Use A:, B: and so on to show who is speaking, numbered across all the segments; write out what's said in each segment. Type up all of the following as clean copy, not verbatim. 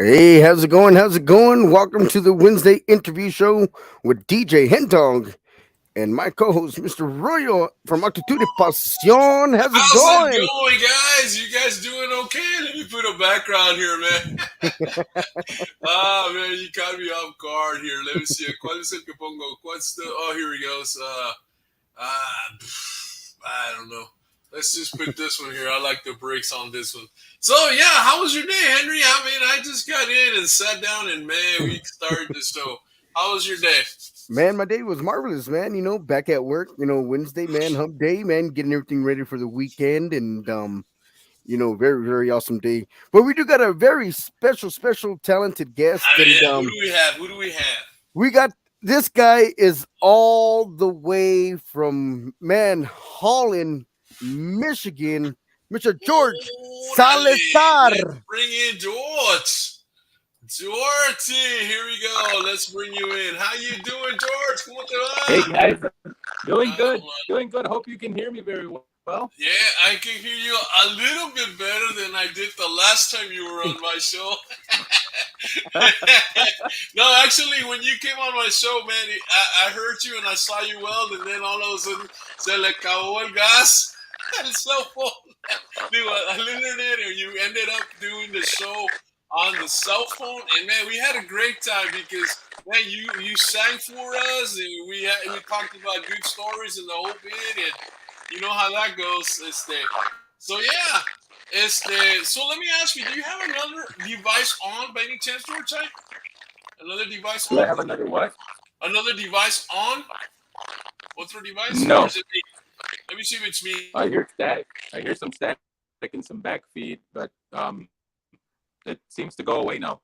A: Hey, how's it going? How's it going? Welcome to the Wednesday interview show with DJ Hendawg and my co-host, Mr. Royal from Actitud y Pasión. How's it
B: How's it
A: going?
B: going, guys? You guys doing okay? Let me put a background here, man. Man, you caught me off guard here. Let me see. ¿Cuál es el que pongo? What's the? Oh, here he goes. I don't know. Let's just put this one here. I like the breaks on this one. So yeah, how was your day, Henry? I mean, I just got in and sat down, and man, we started the show. How was your day?
A: Man, my day was marvelous, man. Back at work, Wednesday, man, hump day, man, getting everything ready for the weekend and very, very awesome day. But we do got a very special, talented guest.
B: I
A: And
B: mean, who do we have? Who do we have?
A: we got this guy is all the way from Holland, Michigan, Mr. George
B: Let's
A: Salazar.
B: bring in George. Georgie, here we go. Let's bring you in. How you doing, George? ¿Cómo te
C: Hey
B: va?
C: guys, doing good, doing good. Hope you can hear me very well.
B: Yeah, I can hear you a little bit better than I did the last time you were on my show. No, actually, when you came on my show, man, I heard you and I saw you well, and then all of a sudden, se le acabó el gas. El cell phone. Dude, al internet, and you ended up doing the show on the cell phone, and man, we had a great time because man, you sang for us, and we talked about good stories and the whole bit, and you know how that goes. So yeah, so let me ask you, do you have another device on by any chance, George? Another device
C: Do I
B: on?
C: have another what?
B: Another device on? Other device?
C: No.
B: Or is it me? Let me see if it's me.
C: I hear static. I hear some static and some back feed, but it seems to go away now.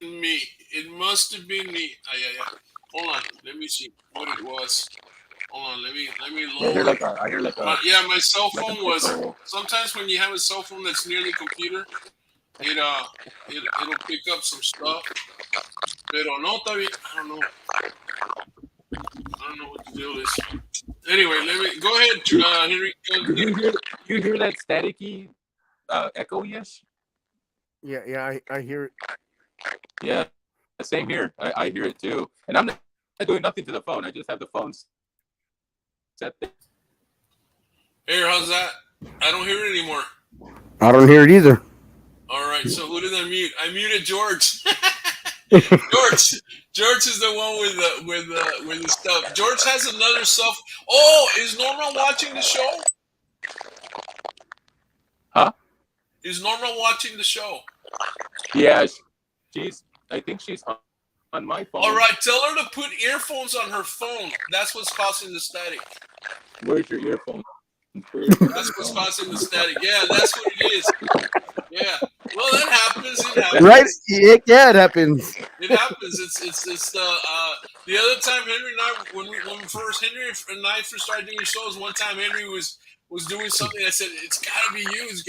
B: Me. It must have been me. Yeah. Hold on. Let me see what it was. Hold on. Let me
C: I hear
B: lower.
C: like a
B: Yeah, my cell phone
C: like
B: was.
C: a
B: Sometimes when you have a cell phone that's near the computer, it'll pick up some stuff. Pero no, está bien. I don't know what the deal is. Anyway, let me go ahead, Henry.
C: you hear that staticky echo? Yes.
A: Yeah, I hear it.
C: Yeah. Same here. I hear it too, and I'm not doing nothing to the phone. I just have the phone set there.
B: Here, how's that? I don't hear it anymore.
A: I don't hear it either.
B: All right, so who did I mute? I muted George. George is the one with the stuff. George has another stuff. Oh, is Norma watching the show?
C: Huh?
B: Is Norma watching the show?
C: Yeah, I think she's on my phone.
B: All right, tell her to put earphones on her phone. That's what's causing the static.
C: Where's your earphone?
B: That's what's causing the static. Yeah, that's what it is. Yeah. Well, that happens. It happens.
A: Right? Yeah, it happens.
B: It happens. It's the other time Henry and I when Henry and I first started doing shows. One time Henry was doing something. I said, "It's gotta be you. It's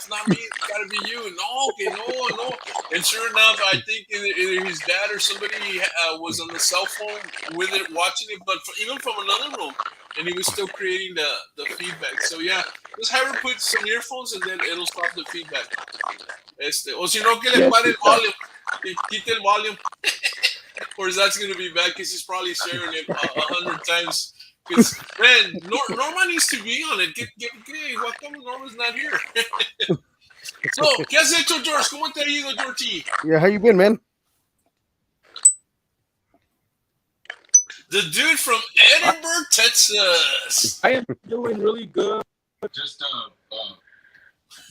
B: not me. It's gotta be you." And no, okay, no. And sure enough, I think either his dad or somebody was on the cell phone with it, watching it, but even from another room, and he was still creating the feedback. So yeah, just have her put some earphones, and then it'll stop the feedback. O si no, que le pare el volume. Quite el volume. Or that's going to be bad because he's probably sharing it 100 times. Because, man, Norma needs to be on it. How come Norma's not here? So, ¿qué has hecho, George? ¿Cómo te ha ido, Georgie?
A: Yeah, how you been, man?
B: The dude from Edinburgh, Texas.
C: I am doing really good.
D: Just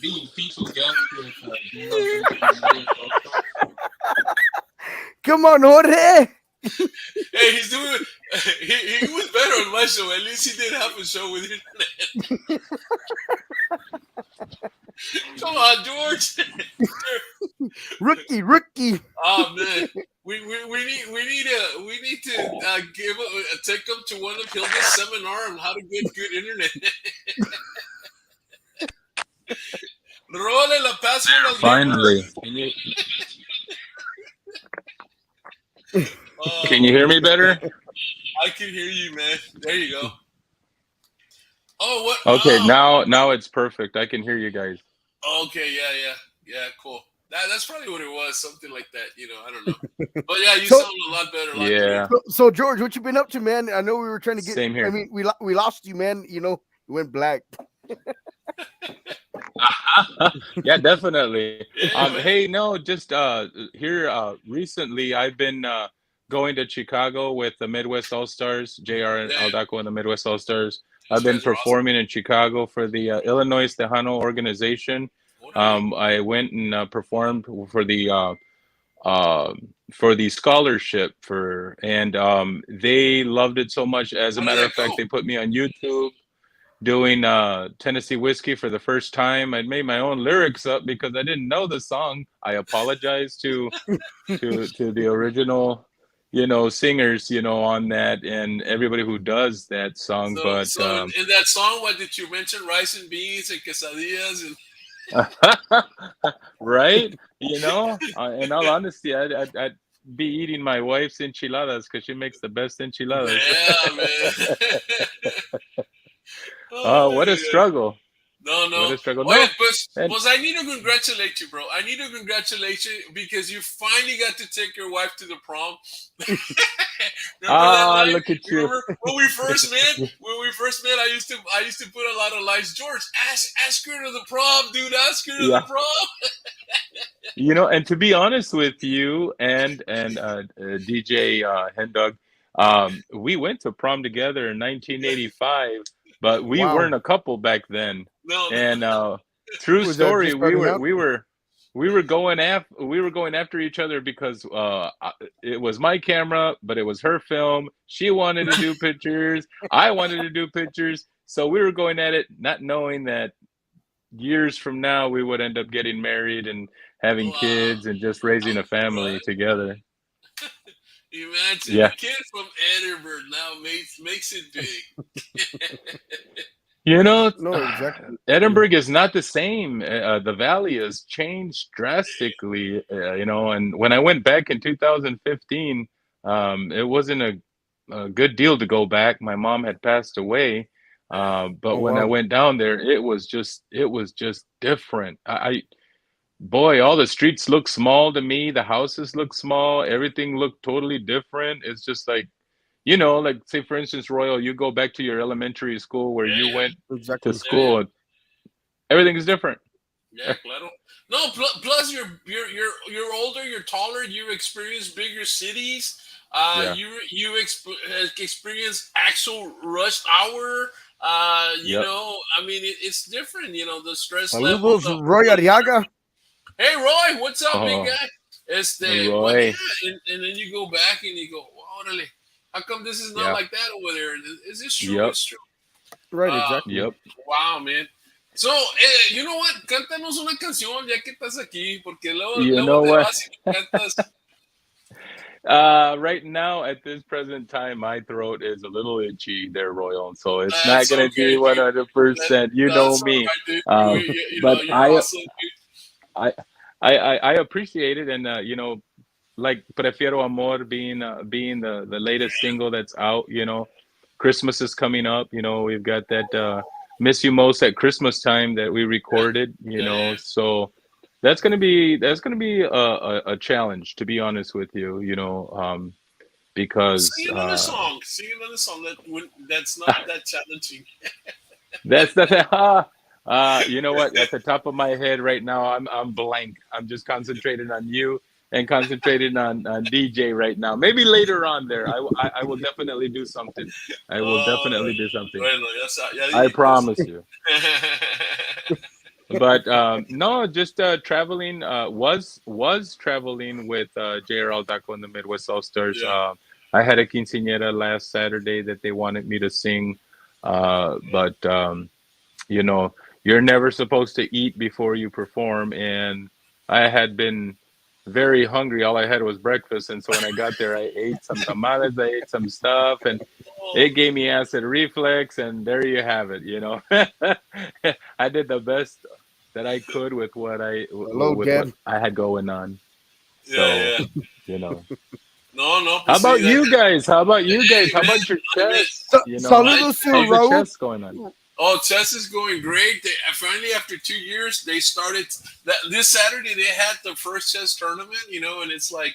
D: being featured guest
A: Come on, Jorge.
B: Hey, he's doing. He was better on my show. At least he did have a show with internet. Come on, George.
A: Rookie.
B: Oh man, we need to take them to one of Hilda's seminar on how to get good internet. Róbale la password.
D: Finally. Can you hear me better?
B: I can hear you, man. There you go. Oh, what?
D: Okay,
B: oh.
D: now it's perfect. I can hear you guys.
B: Okay, yeah. Yeah, cool. That's probably what it was, something like that. I don't know. But yeah, you
A: So,
B: sound a lot better, a lot
C: Yeah,
B: clearer.
A: so George, what you been up to, man? I know we were trying to get.
C: same
A: I
C: here.
A: mean, we lost you, man. You went black.
C: Yeah, definitely.
B: Yeah, man.
C: Hey, no, just here recently I've been going to Chicago with the Midwest All Stars, JR
B: Yeah,
C: Aldaco and the Midwest All Stars.
B: those
C: I've been
B: guys are awesome.
C: performing in Chicago for the Illinois Tejano organization.
B: Orale.
C: I went and performed uh, for the scholarship and they loved it so much. As a
B: How did
C: matter
B: that
C: of fact,
B: go?
C: they put me on YouTube doing Tennessee Whiskey for the first time. I made my own lyrics up because I didn't know the song. I apologize to the original, singers, on that and everybody who does that song.
B: So,
C: But
B: so in that song, what did you mention? Rice and beans and quesadillas and
C: right, in all honesty, I'd be eating my wife's enchiladas because she makes the best enchiladas.
B: yeah, man. Oh
C: What a
B: yeah.
C: struggle!
B: No,
C: What
B: no.
C: a struggle!
B: Oye,
C: No, and
B: pues I need to congratulate you, bro. I need to congratulate you because you finally got to take your wife to the prom. Remember that line?
C: look at you.
B: Remember when we first met? When we first met, I used to put a lot of lines. George, ask her to the prom, dude. Ask her to the
C: Yeah.
B: prom.
C: And to be honest with you and DJ Hendawg, we went to prom together in 1985, but we
A: Wow.
C: weren't a couple back then.
B: No, no.
C: And true
A: Was that
C: story,
A: just
C: we
A: starting
C: were
A: out?
C: going after each other because it was my camera, but it was her film. She wanted to do pictures, I wanted to do pictures, so we were going at it, not knowing that years from now we would end up getting married and having
B: Wow.
C: kids and just raising
B: I
C: a
B: know,
C: family
B: right?
C: together.
B: Imagine a
C: Yeah.
B: kid from Edinburgh now makes it big.
C: You know,
A: No, exactly.
C: Edinburgh is not the same. The valley has changed drastically, and when I went back in 2015, it wasn't a good deal to go back. My mom had passed away. But
A: Oh
C: when I
A: wow.
C: went down there, it was just different. Boy, all the streets look small to me. The houses look small. Everything looked totally different. It's just like, like say for instance, Royal, you go back to your elementary school where
B: Yeah,
C: you
B: yeah,
C: went to
A: Exactly.
B: yeah, yeah.
C: school. Everything is different.
B: Yeah, claro. No, plus you're older, you're taller, you experience bigger cities.
C: Yeah.
B: You experience actual rush hour.
C: Yep.
B: I mean, it's different. The stress level.
A: Saludos, Roy Ariaga.
B: Hey, Roy, what's up, big
C: Oh,
B: guy? What?
C: Roy.
B: Yeah, and then you go back and you go, wow, really? How come this is not
C: Yeah.
B: like that over there? Is this true?
C: Yep.
B: It's true.
A: Right,
B: Uh,
A: exactly.
C: Yep.
B: Wow, man. So, you know what? Cántanos una canción ya que estás aquí, porque luego,
C: You
B: luego
C: know
B: te
C: what?
B: vas y me cantas.
C: Right now, at this present time, my throat is a little itchy there, Royal. So it's not
B: That's
C: going to be
B: okay, dude.
C: 100%. You know
B: That's all
C: me.
B: right, dude.
C: Um, but
B: You're awesome, dude.
C: I, I appreciate it. And, like Prefiero Amor being the latest single that's out, Christmas is coming up. We've got that Miss You Most at Christmas time that we recorded,
B: Yeah.
C: so that's gonna be a challenge, to be honest with you, because
B: Sing another song. Sing another song that's not that challenging.
C: that's the you know what, at the top of my head right now, I'm blank. I'm just concentrated on you and concentrated on DJ right now. Maybe later on there I will definitely do something. I will definitely do something.
B: Bueno, ya
C: I
B: dijiste.
C: promise you. But no, just traveling. Was traveling with JRL Daco and the Midwest All Stars.
B: Yeah.
C: I had a quinceañera last Saturday that they wanted me to sing, but you're never supposed to eat before you perform, and I had been very hungry. All I had was breakfast, and so when I got there, I ate some tamales, I ate some stuff, and it gave me acid reflux, and there you have it. I did the best that I could with what
A: Hello,
C: with what
A: Dad.
C: I had going on. So,
B: Yeah, yeah. No,
C: how
B: pues
C: about
B: sí,
C: you guys? How about you guys? How about your
B: man.
C: chest?
A: Saludos to
C: How's the
A: Raul.
C: chest going on?
B: Oh, chess is going great. They finally, after 2 years, they started that this Saturday. They had the first chess tournament, and it's like,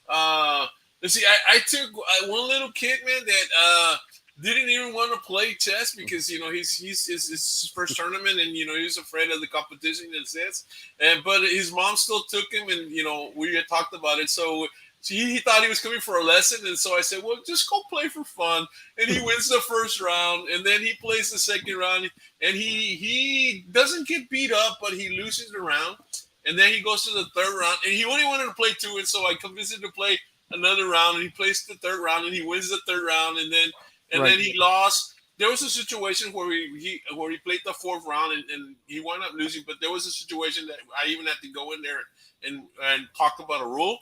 B: uh, let's see. I took one little kid, man, that didn't even want to play chess because he's it's his first tournament, and he was afraid of the competition and sense. And but his mom still took him, and we had talked about it. So he thought he was coming for a lesson, and so I said, "Well, just go play for fun." And he wins the first round, and then he plays the second round, and he doesn't get beat up, but he loses the round, and then he goes to the third round, and he only wanted to play two, and so I convinced him to play another round, and he plays the third round, and he wins the third round, and then he lost. There was a situation where he played the fourth round, and he wound up losing, but there was a situation that I even had to go in there and talk about a rule.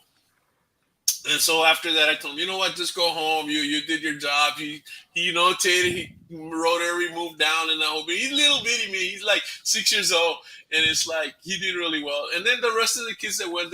B: And so after that, I told him, you know what, just go home. You did your job. He notated, he wrote every move down and the whole bit. He's little bitty me. He's like 6 years old, and it's like he did really well. And then the rest of the kids that went,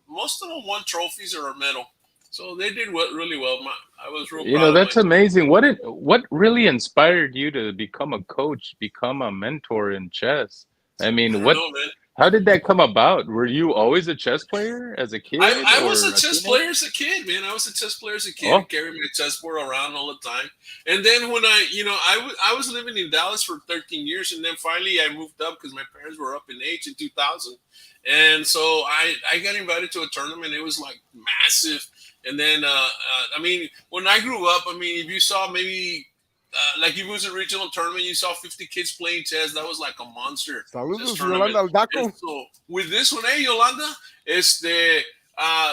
B: most of them won trophies or a medal, so they did really well. I was real proud of
C: That's
B: myself.
C: amazing. What really inspired you to become a coach, become a mentor in chess? I
B: I
C: mean,
B: don't know, man.
C: how did that come about? Were you always a chess player as a kid
B: I was
C: or
B: a
C: a
B: chess
C: teenager?
B: player as a kid, man. I was a chess player as a kid. I
C: Oh,
B: carried my chessboard around all the time. And then when I was living in Dallas for 13 years, and then finally I moved up because my parents were up in age in 2000. And so I got invited to a tournament. It was like massive. And then, I mean, when I grew up, I mean, if you saw maybe like if it was a regional tournament, you saw 50 kids playing chess. That was like a monster chess
A: Saludos,
B: tournament.
A: Yolanda
B: And
A: Aldaco.
B: so with this one, hey Yolanda,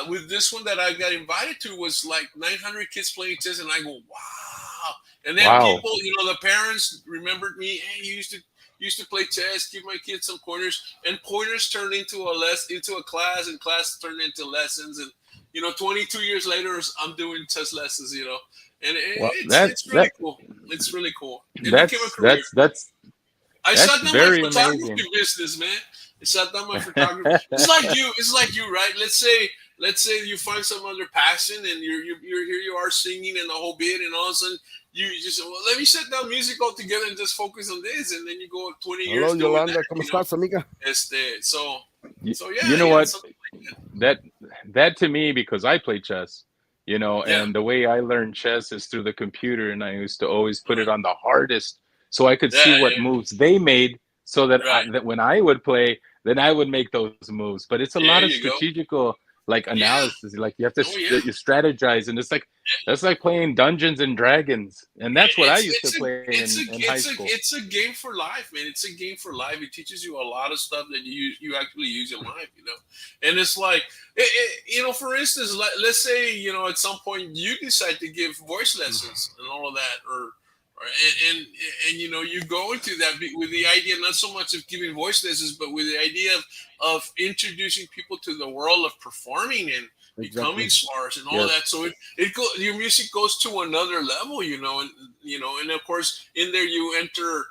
B: with this one that I got invited to was like 900 kids playing chess, and I go, wow. And then
C: wow.
B: people, the parents remembered me. Hey, you used to play chess. Give my kids some pointers, and pointers turned into a class, and class turned into lessons. And 22 years later, I'm doing chess lessons. And
C: Well,
B: it's really cool. It's really cool. It became a
C: that's
B: career.
C: that's that's
B: I
C: that's
B: shut down my
C: very
B: photography
C: amazing.
B: business, man. I shut down my photography. It's like you. It's like you, right? Let's say you find some other passion, and you're here. You are singing and the whole bit, and all of a sudden you just say, well, let me shut down music altogether and just focus on this, and then you go 20
A: Hello,
B: years doing that.
A: Yolanda. ¿Cómo estás, amiga?
B: So
C: You,
B: so
C: you
B: yeah,
C: know
B: yeah,
C: what?
B: something like that.
C: That that to me, because I play chess,
B: Yeah,
C: and the way I learned chess is through the computer, and I used to always put it
B: right.
C: on the hardest so I could see
B: Yeah,
C: what moves they made, so that
B: yeah, right.
C: that when I would play, then I would make those moves. But it's a
B: There
C: lot of
B: you go.
C: strategical like
B: Yeah.
C: analysis. Like you have to
B: Oh yeah.
C: you strategize, and it's like that's like playing Dungeons and Dragons, and that's what I used to play in high school.
B: It's a game for life, man. It's a game for life. It teaches you a lot of stuff that you actually use in life. And it's like for instance, let's say at some point you decide to give voice lessons and all of that, or you go into that with the idea not so much of giving voice lessons, but with the idea of introducing people to the world of performing and becoming
A: Exactly.
B: stars and all of
C: Yes.
B: that. So your music goes to another level, and of course in there you enter.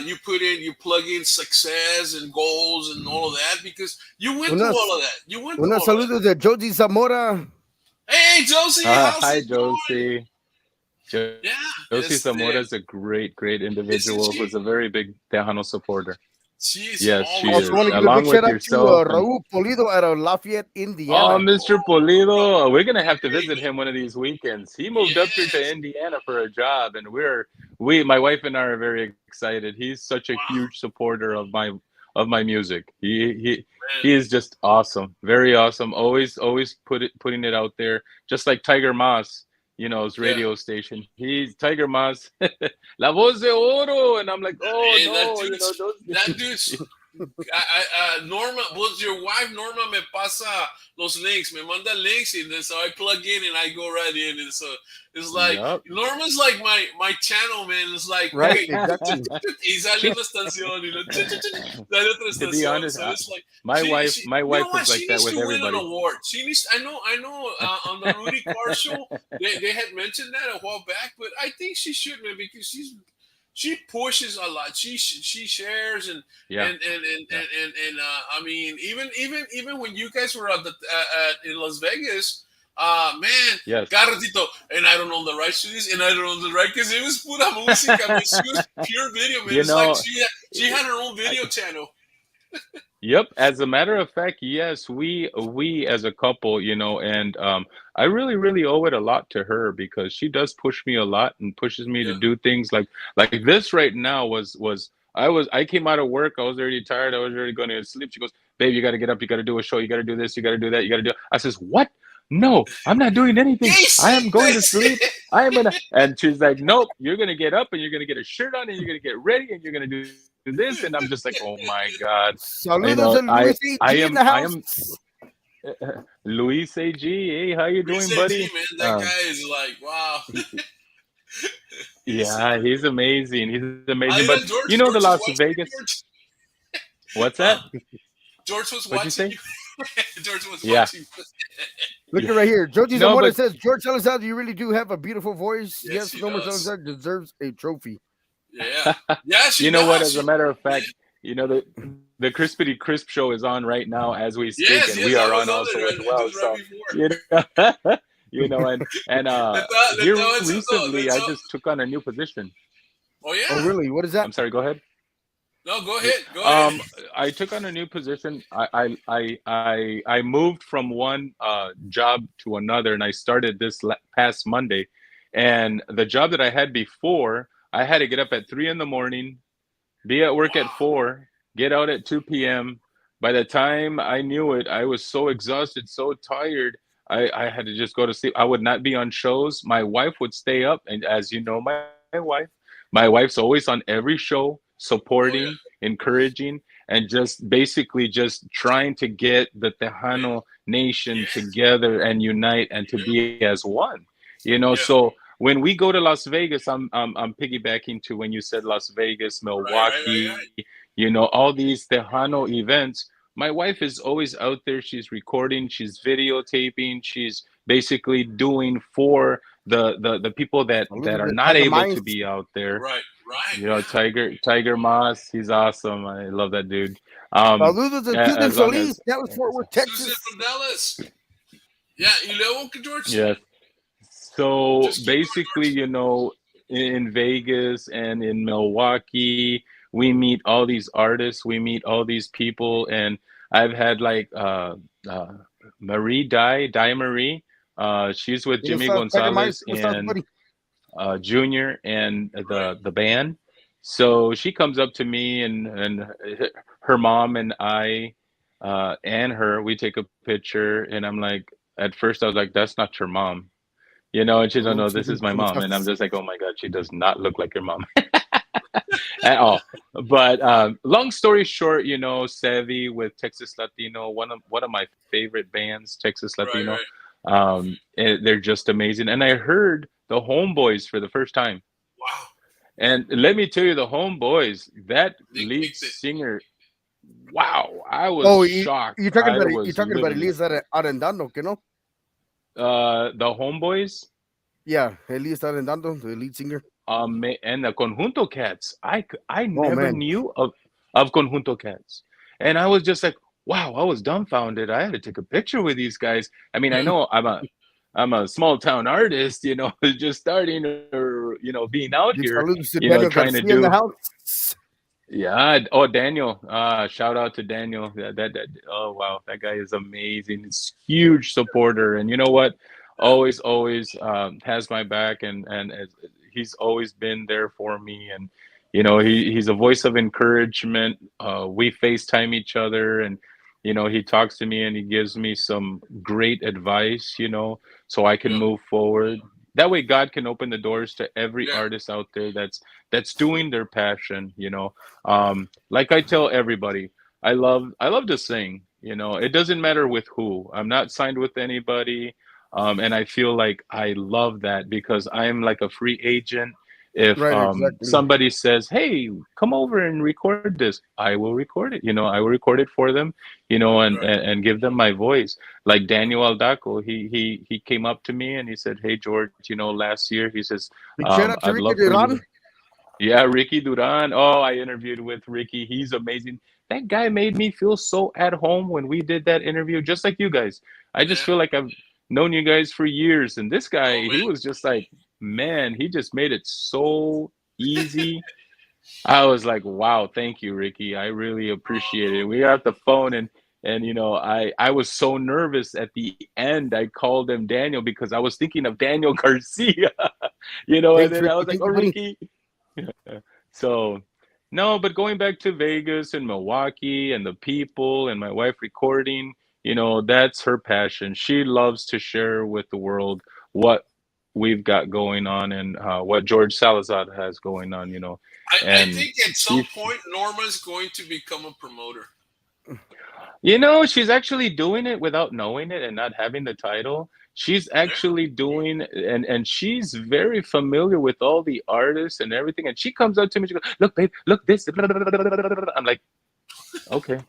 B: You plug in success and goals and all of that because you went through all
A: Unas,
B: of that. You went through
A: unas
B: all of that.
A: saludos de Josie Zamora.
B: Hey, Josie, how's
C: Hi,
B: it going?
C: Josie.
B: Yeah,
C: Josie Zamora is a great
B: isn't
C: individual
B: she?
C: who's a very big Tejano supporter.
B: She's
C: Yes,
A: I
C: she
B: always
A: also
C: is.
A: want to
B: around.
A: give a big
C: Along
A: shout
C: with
A: out to
C: yourself and
A: Raul Polido out of Lafayette,
C: oh,
A: Indiana.
C: Mr. Polido, we're gonna have to visit
B: Hey,
C: him one of these weekends. He moved up here to
B: yes.
C: Indiana for a job, and my wife and I are very excited. He's such a
B: Wow,
C: huge supporter of my music.
B: man.
C: He is just awesome, very awesome. Always putting it out there, just like Tiger Moss. His
B: Yeah.
C: radio station. He's Tiger Moss, La Voz de Oro, and I'm like, oh
B: Hey,
C: no,
B: that
C: those.
B: dude's Norma, was your wife Norma me pasa los links, me manda links, and then so I plug in and I go right in, and so it's like
C: Yep.
B: Norma's like my channel, man. It's like
A: Right?
B: okay,
A: Exactly.
B: y sale una estación, sale otra
C: To be
B: estación,
C: honest,
B: so it's like
C: my wife
B: she
C: my
B: you know
C: wife
B: what
C: is like
B: she
C: that
B: needs
C: with
B: to win an
C: everybody.
B: award. She needs. I know. On the Rudy Carr show, they had mentioned that a while back, but I think she should, man, because she pushes a lot. She shares
C: Yeah, yeah.
B: I mean even when you guys were at in Las Vegas, Man,
C: Yes.
B: Garratito, and I don't own the rights to this, and I don't own the right because it was pura música. I mean, she was pure video, man.
C: You
B: It's like
C: know,
B: she had her own video channel.
C: yep. As a matter of fact, yes, we as a couple, you know, and I really owe it a lot to her because she does push me a lot and pushes me to
B: Yeah.
C: do things like this right now I came out of work, I was already tired, I was already going to sleep. She goes, "Babe, you got to get up, you got to do a show, you got to do this, you got to do that, you got to do." I says, "What? No, I'm not doing anything. I am going to sleep. I am gonna." And she's like, "Nope, you're gonna get up and you're gonna get a shirt on and you're gonna get ready and you're gonna do this." And I'm just like, "Oh my God." You know,
A: Saludos and Luis AG in the
C: I
A: house.
C: am Luis AG. Hey, how you doing,
B: Reese
C: buddy?
B: AG, man, that guy is like, wow.
C: Yeah, he's amazing. He's amazing.
B: I
C: But
B: know
C: you
B: George.
C: know the
B: George
C: Las
B: was watching you,
C: Vegas.
B: George.
C: What's that?
B: George was
C: What'd you
B: watching
C: say?
B: you. George was
C: Yeah.
B: watching.
A: Look at right here. Joji
C: No,
A: Zamora
C: but
A: says, George Salazar, you really do have a beautiful voice.
B: Yes,
A: Yes,
B: he
A: Nomer
B: does.
A: Salazar deserves a trophy.
B: Yeah, yeah, she
C: you know what?
B: does.
C: As a matter of fact, you know the Crispity Crisp show is on right now as we speak,
B: Yes,
C: and
B: yes,
C: we
B: I
C: are
B: was
C: on
B: on
C: also
B: it
C: as well.
B: just right
C: So
B: before.
C: you know, you know, and here
B: Let's
C: recently, I just took on a new position.
B: Oh
A: Oh,
B: yeah.
A: really? What is that?
C: I'm sorry. Go ahead.
B: No, go
C: Yeah.
B: ahead. Go ahead.
C: I took on a new position. I moved from one job to another, and I started this past Monday. And the job that I had before, I had to get up at 3 in the morning, be at work at
B: Wow.
C: 4, get out at 2 p.m. By the time I knew it, I was so exhausted, so tired. I had to just go to sleep. I would not be on shows. My wife would stay up, and as you know, my wife's always on every show,
B: Oh
C: supporting,
B: yeah.
C: encouraging, and just basically just trying to get the Tejano nation
B: Yeah.
C: together and unite and to
B: Yeah.
C: be as one. You know,
B: Yeah.
C: so when we go to Las Vegas, I'm piggybacking to when you said Las Vegas,
B: Right. Right. Right.
C: Milwaukee,
B: Right.
C: you know, all these Tejano events. My wife is always out there. She's recording, she's videotaping, she's basically doing for the people that
A: Saludos
C: are
A: to
C: not
A: Tiger
C: able to
A: Minds.
C: be out there.
B: Right. Right.
C: You know,
B: Yeah.
C: Tiger Moss, he's awesome. I love that dude. Um,
A: Saludos to Susan
C: as long
A: Solis,
C: as
A: Dallas, Fort Worth,
B: Susan
A: Texas.
B: from Dallas. Yeah. You know, George.
C: yes. So
B: Just keep going,
C: basically,
B: George.
C: you know, in Vegas and in Milwaukee, we meet all these artists, we meet all these people, and I've had like uh, Marie Di Marie. She's with
A: ¿Cómo
C: Jimmy
A: estás, Tiger Minds?
C: Gonzalez
A: ¿Cómo estás,
C: and
A: buddy?
C: Junior and
B: Right.
C: the band. So she comes up to me and her mom and I and her, we take a picture, and I'm like, at first I was like, "That's not your mom." You know, and she's like,
A: Saludos,
C: "No, this
A: Susan.
C: is my
A: ¿Cómo
C: mom," and I'm
A: estás?
C: just like, "Oh my God, she does not look like your mom at all." But long story short, you know, Sevi with Texas Latino, one of my favorite bands, Texas
B: Right.
C: Latino.
B: Right.
C: They're just amazing, and I heard the Homeboys for the first time,
B: Wow.
C: and let me tell you, the Homeboys, that
B: They
C: lead
B: kicked it.
C: singer, wow, I was
A: Oh,
C: shocked.
A: you're talking
C: I
A: about it. You're
C: was
A: talking about
C: literally
A: Elias Arendando, que no?
C: the Homeboys.
A: Yeah, Elias Arendando, the lead singer.
C: And the Conjunto Cats. I
A: Oh
C: never
A: man,
C: knew of Conjunto Cats, and I was just like, wow, I was dumbfounded. I had to take a picture with these guys. I mean, I know I'm a small town artist, you know, just starting or you know being out
A: give
C: here,
A: saludos to
C: you know,
A: Daniel
C: trying to
A: Garcia in the
C: do.
A: house.
C: Yeah. Oh, Daniel. Shout out to Daniel. That. Oh, wow. That guy is amazing. He's huge supporter, and you know what?
B: Yeah.
C: Always has my back, and he's always been there for me. And you know, he's a voice of encouragement. We FaceTime each other, and you know, he talks to me and he gives me some great advice. You know, so I can
B: Yeah.
C: move forward. That way, God can open the doors to every
B: Yeah.
C: artist out there that's doing their passion. You know, like I tell everybody, I love to sing. You know, it doesn't matter with who. I'm not signed with anybody, and I feel like I love that because I'm like a free agent. If
A: Right, exactly.
C: somebody says, "Hey, come over and record this," I will record it. You know, I will record it for them. You know,
B: Right.
C: and give them my voice. Like Daniel Aldaco, he came up to me and he said, "Hey George, you know, last year he says,
A: Big shout out to
C: I'd
A: Ricky
C: love for you to."
A: Duran.
C: Yeah, Ricky Duran. Oh, I interviewed with Ricky. He's amazing. That guy made me feel so at home when we did that interview, just like you guys. I just
B: Yeah.
C: feel like I've known you guys for years, and this guy,
B: Oh
C: he
B: man.
C: was just like, man, he just made it so easy. I was like, wow, thank you, Ricky. I really appreciate it. We got off the phone, and I was so nervous at the end. I called him Daniel because I was thinking of Daniel Garcia, and
A: Thanks,
C: then I
A: Ricky.
C: was like,
A: Thank
C: oh,
A: you, buddy.
C: Ricky. So, no, but going back to Vegas and Milwaukee and the people and my wife recording, that's her passion. She loves to share with the world what we've got going on and what George Salazar has going on,
B: I
C: and
B: think at some
C: she,
B: point Norma's going to become a promoter.
C: she's actually doing it without knowing it and not having the title. She's
B: Yeah.
C: actually doing, and she's very familiar with all the artists and everything. And she comes up to me, she goes, "Look, babe, look this." I'm like, okay,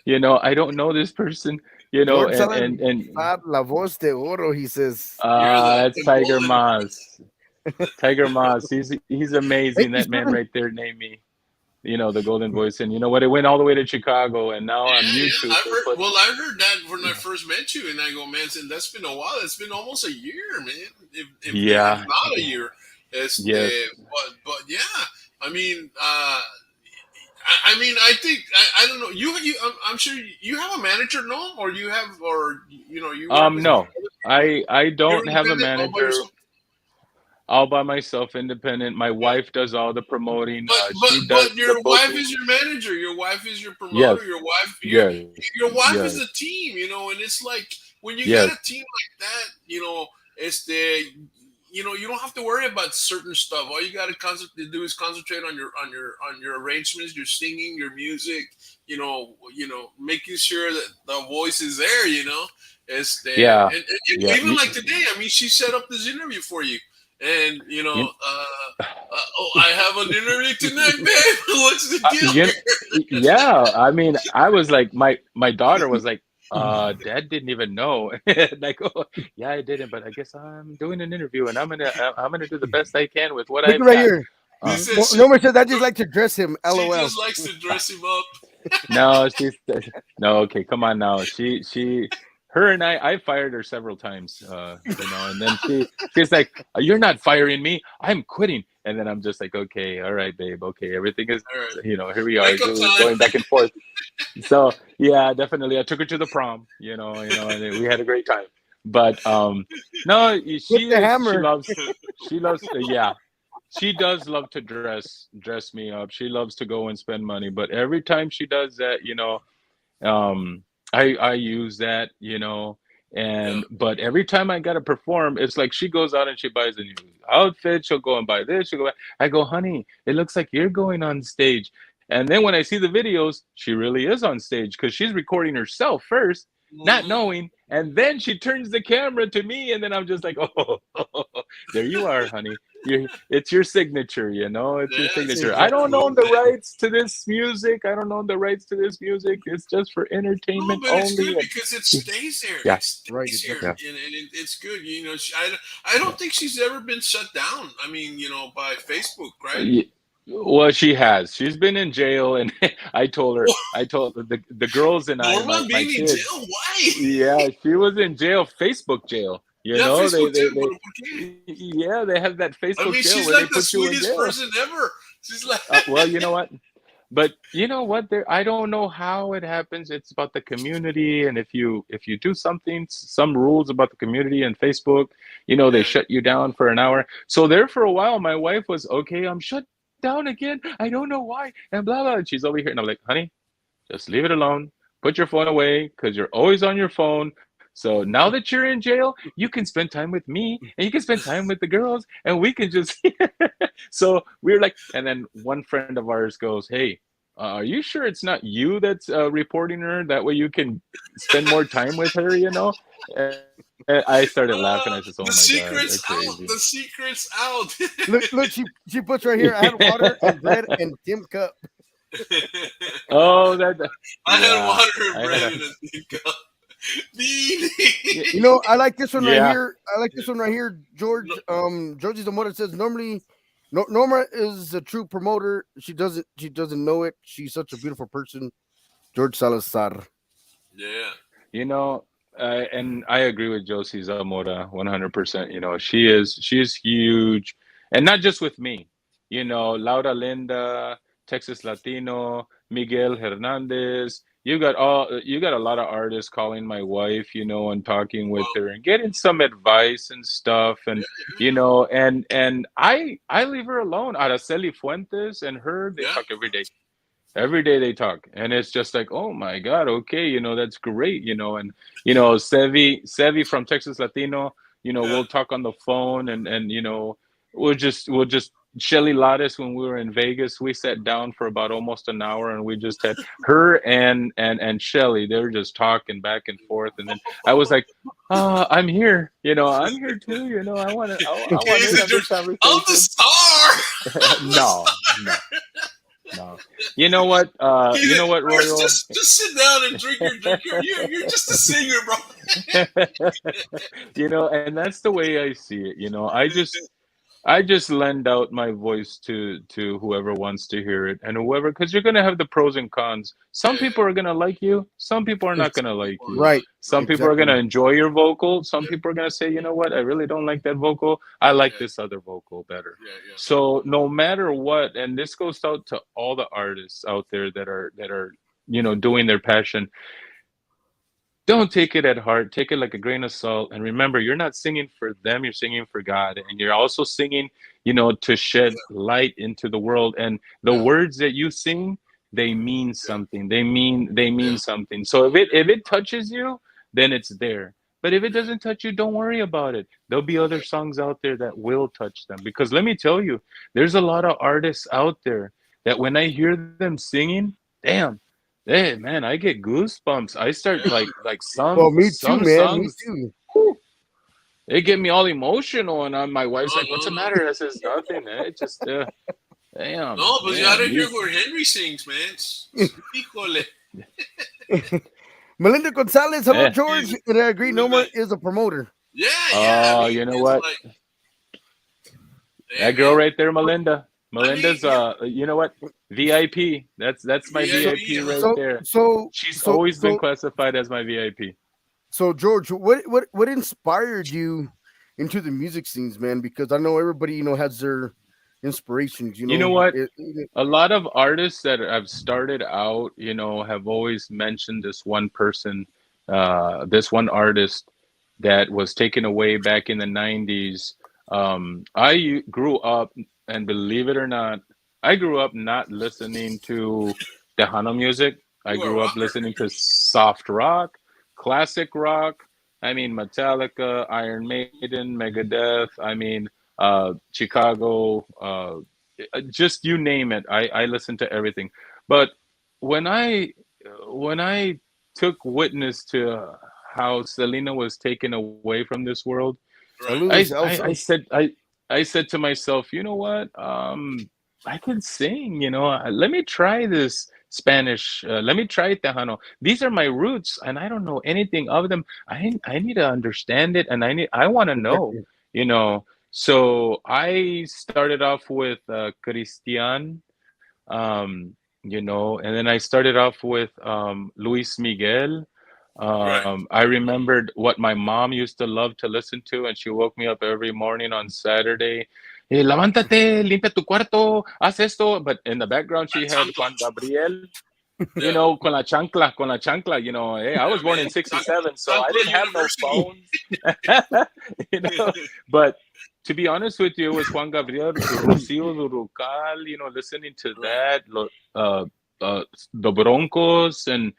C: I don't know this person,
A: George
C: and
A: Salazar, La Voz de Oro, he says.
B: You're
C: it's
B: the
C: Tiger
B: golden
C: Moss. Tiger Moss, he's amazing.
A: Thank you,
C: That man
A: sir.
C: right there named me, the golden voice. And you know what? It went all the way to Chicago, and now on
B: Yeah.
C: YouTube.
B: I've heard.
C: But
B: Well, I heard that when I first met you, and I go, man, that's been a while. It's been almost a year, man. If
C: yeah,
B: not a year,
C: yes.
B: but yeah. I mean, I mean, I think I don't know. I'm sure you have a manager, no? Or you have, or you work with.
C: No, I
B: You're
C: don't have a
B: independent all by
C: manager.
B: yourself.
C: All by myself, independent. My wife does all the promoting.
B: But
C: She does
B: but
C: the
B: your wife
C: booking.
B: is your manager. Your wife is your promoter.
C: Yes, yes,
B: Your wife is
C: yes,
B: the team. And it's like when you got
C: yes.
B: a team like that, it's you don't have to worry about certain stuff. All you got to do is concentrate on your arrangements, your singing, your music. Making sure that the voice is there.
C: Yeah,
B: And
C: yeah.
B: even like today, I mean, she set up this interview for you. And
C: You,
B: oh, I have an interview tonight, man. What's the deal
C: you,
B: here?
C: yeah. I mean, I was like, my daughter was like, Dad didn't even know. And I go, yeah, I didn't, but I guess I'm doing an interview, and I'm gonna do the best I can with what
A: Look
C: I've
A: right
C: got.
A: here.
B: He
C: Uh,
B: said
A: Norma says, I just like to dress him.
B: she
A: LOL.
B: just likes to dress him up.
C: no, no. Okay, come on now. Her and I fired her several times, and then she's like, "You're not firing me. I'm quitting." And then I'm just like, "Okay, all right, babe. Okay, everything is,
B: All right,
C: here we are,
B: makeup time.
C: going back and forth." So yeah, definitely. I took her to the prom, and we had a great time. But no,
A: With the
C: she
A: hammer.
C: loves, yeah, she does love to dress me up. She loves to go and spend money. But every time she does that, um, I use that,
B: Yeah.
C: but every time I gotta perform, it's like she goes out and she buys a new outfit. She'll go and buy this. She'll go. I go, honey, it looks like you're going on stage. And then when I see the videos, she really is on stage because she's recording herself first, not
B: Mhm.
C: knowing, and then she turns the camera to me, and then I'm just like, oh, there you are, honey. It's your signature, It's your
B: Yeah,
C: signature. I
B: super
C: don't
B: cool,
C: own the
B: man.
C: rights to this music. I don't own the rights to this music. It's just for
B: No,
C: entertainment
B: but it's
C: only.
B: good
C: And
B: because it stays there.
C: yeah,
B: It
A: Right,
B: stays here,
A: exactly.
C: yeah,
B: and it's good. I don't think she's ever been shut down. I mean, by Facebook, right?
C: Ye- well, she has. She's been in jail, and I told her the girls and I,
B: Norma
C: my
B: being in
C: kids.
B: jail? Why?
C: Yeah, she was in jail, Facebook jail.
B: Yeah,
C: They
B: Facebook
C: they
B: too.
C: they
B: But okay.
C: yeah, they have that
B: I
C: Facebook
B: mean,
C: jail
B: she's
C: where they
B: like the
C: put you in
B: sweetest
C: jail.
B: person ever. She's like,
C: Well, you know what? But you know what? There, I don't know how it happens. It's about the community, and if you do something, some rules about the community and Facebook, they
B: yeah.
C: shut you down for an hour. So there for a while, my wife was okay. I'm shut down again. I don't know why, and blah blah. And she's over here, and I'm like, honey, just leave it alone. Put your phone away because you're always on your phone. So now that you're in jail, you can spend time with me and you can spend time with the girls and we can just. So we're like, and then one friend of ours goes, hey, are you sure it's not you that's reporting her? That way you can spend more time with her, And I started laughing. I said, oh my
B: The
C: God, they're
B: secret's
C: crazy.
B: out. The secret's out.
A: Look, she puts right here. I had water and bread and Tim cup.
C: Oh,
B: I had
C: yeah,
B: water and
C: I had
B: bread
C: a,
B: in a teacup. Beanie.
A: I like this one right
C: yeah.
A: here. I like this one right here. George, Georgie Zamora says normally, Norma is a true promoter. She doesn't know it. She's such a beautiful person. George Salazar.
B: Yeah.
C: You know, And I agree with Josie Zamora 100%. She is huge, and not just with me. Laura Linda, Texas Latino, Miguel Hernandez. You got a lot of artists calling my wife, and talking with
B: Well,
C: her and getting some advice and stuff, and I leave her alone. Araceli Fuentes and her, they
B: yeah,
C: talk every day. Every day they talk, and it's just like, oh my god, okay, that's great, and Sevi from Texas Latino,
B: yeah.
C: we'll talk on the phone, and we'll just Shelly Lattis, when we were in Vegas, we sat down for about almost an hour, and we just had her and Shelly. They were just talking back and forth, and then I was like, I'm here, I'm here too, I want
B: He's
C: in
B: a
C: on this
B: I'm the
C: conversation.
B: star. I'm the
C: No,
B: star.
C: no, no. You know what?
B: He's
C: You know what,
B: Chris,
C: Royal?
B: just sit down and drink your drink. You're just a singer, bro.
C: And that's the way I see it. I just lend out my voice to whoever wants to hear it, and whoever, because you're gonna have the pros and cons.
B: Yeah,
C: Some people are gonna like you. Some people are not gonna
B: some
C: like
B: people are
C: you.
B: not.
A: Right.
C: Some
B: Right.
C: people are
A: Exactly.
C: gonna enjoy your vocal. Some
B: Yeah,
C: people are gonna say, you know what, I really don't like that vocal. I like
B: yeah,
C: this other vocal better.
B: yeah, yeah.
C: So no matter what, and this goes out to all the artists out there that are doing their passion. Don't take it at heart. Take it like a grain of salt. And remember, you're not singing for them, you're singing for God. And you're also singing, to shed light into the world. And the
B: Yeah,
C: words that you sing, they mean
B: yeah,
C: something. They mean
B: yeah,
C: something. So if it touches you, then it's there. But if it doesn't touch you, don't worry about it. There'll be other
B: yeah,
C: songs out there that will touch them. Because let me tell you, there's a lot of artists out there that when I hear them singing, damn, hey man, I get goosebumps. I start
B: yeah.
C: like some
A: Well, me too,
C: some
A: man. Me
C: songs.
A: too.
C: Whew, they get me all emotional, and my wife's
B: No,
C: like, "What's
B: no,
C: the
B: no.
C: matter?" I says, "Nothing. It just damn,
B: No, but you
C: damn
B: gotta hear
C: you."
B: what Henry sings, man. Híjole.
A: Melinda Gonzalez. Hello,
C: Eh.
A: George. And I agree.
B: Good
A: Norma
B: night.
A: is a promoter.
B: Yeah, yeah. I
C: Oh,
B: mean,
C: you know
B: it's
C: what?
B: like, hey,
C: That girl
B: man.
C: right there, Melinda.
B: I mean,
C: Melinda's
B: yeah,
C: you know what? VIP. That's my
B: VIP,
C: VIP
B: huh?
C: right
A: So,
C: there.
A: so,
C: She's
A: so,
C: always been
A: so,
C: classified as my VIP.
A: so, George, what inspired you into the music scenes, man? Because I know everybody, has their inspirations.
C: You know what? A lot of artists that have started out, have always mentioned this one person, this one artist that was taken away back in the 90s. I grew up, and believe it or not, I grew up not listening to Tejano music. I
B: You are a
C: grew up
B: rocker.
C: listening to soft rock, classic rock. I mean, Metallica, Iron Maiden, Megadeth. I mean, Chicago. Just you name it. I listen to everything. But when I when I took witness to how Selena was taken away from this world,
B: Right.
A: Saludos,
C: I
A: Elsa.
C: said I said to myself, you know what? I can sing. Let me try this Spanish. Let me try Tejano. These are my roots, and I don't know anything of them. I need to understand it, and I want to know.
A: Exactly.
C: You know. So I started off with Christian, and then I started off with Luis Miguel.
B: Right.
C: I remembered what my mom used to love to listen to, and she woke me up every morning on Saturday. Levántate, limpia tu cuarto, haz esto. But in the background, she had
B: Santo.
C: Juan Gabriel,
B: Yeah.
C: con la chancla. Hey, I
B: Yeah,
C: was born
B: man.
C: in '67, so I
B: Chancla
C: didn't have no
B: University.
C: phones. you know, but to be honest with you, it was Juan Gabriel, Rocío Durcal, listening to
B: Right.
C: that, uh, the Broncos, and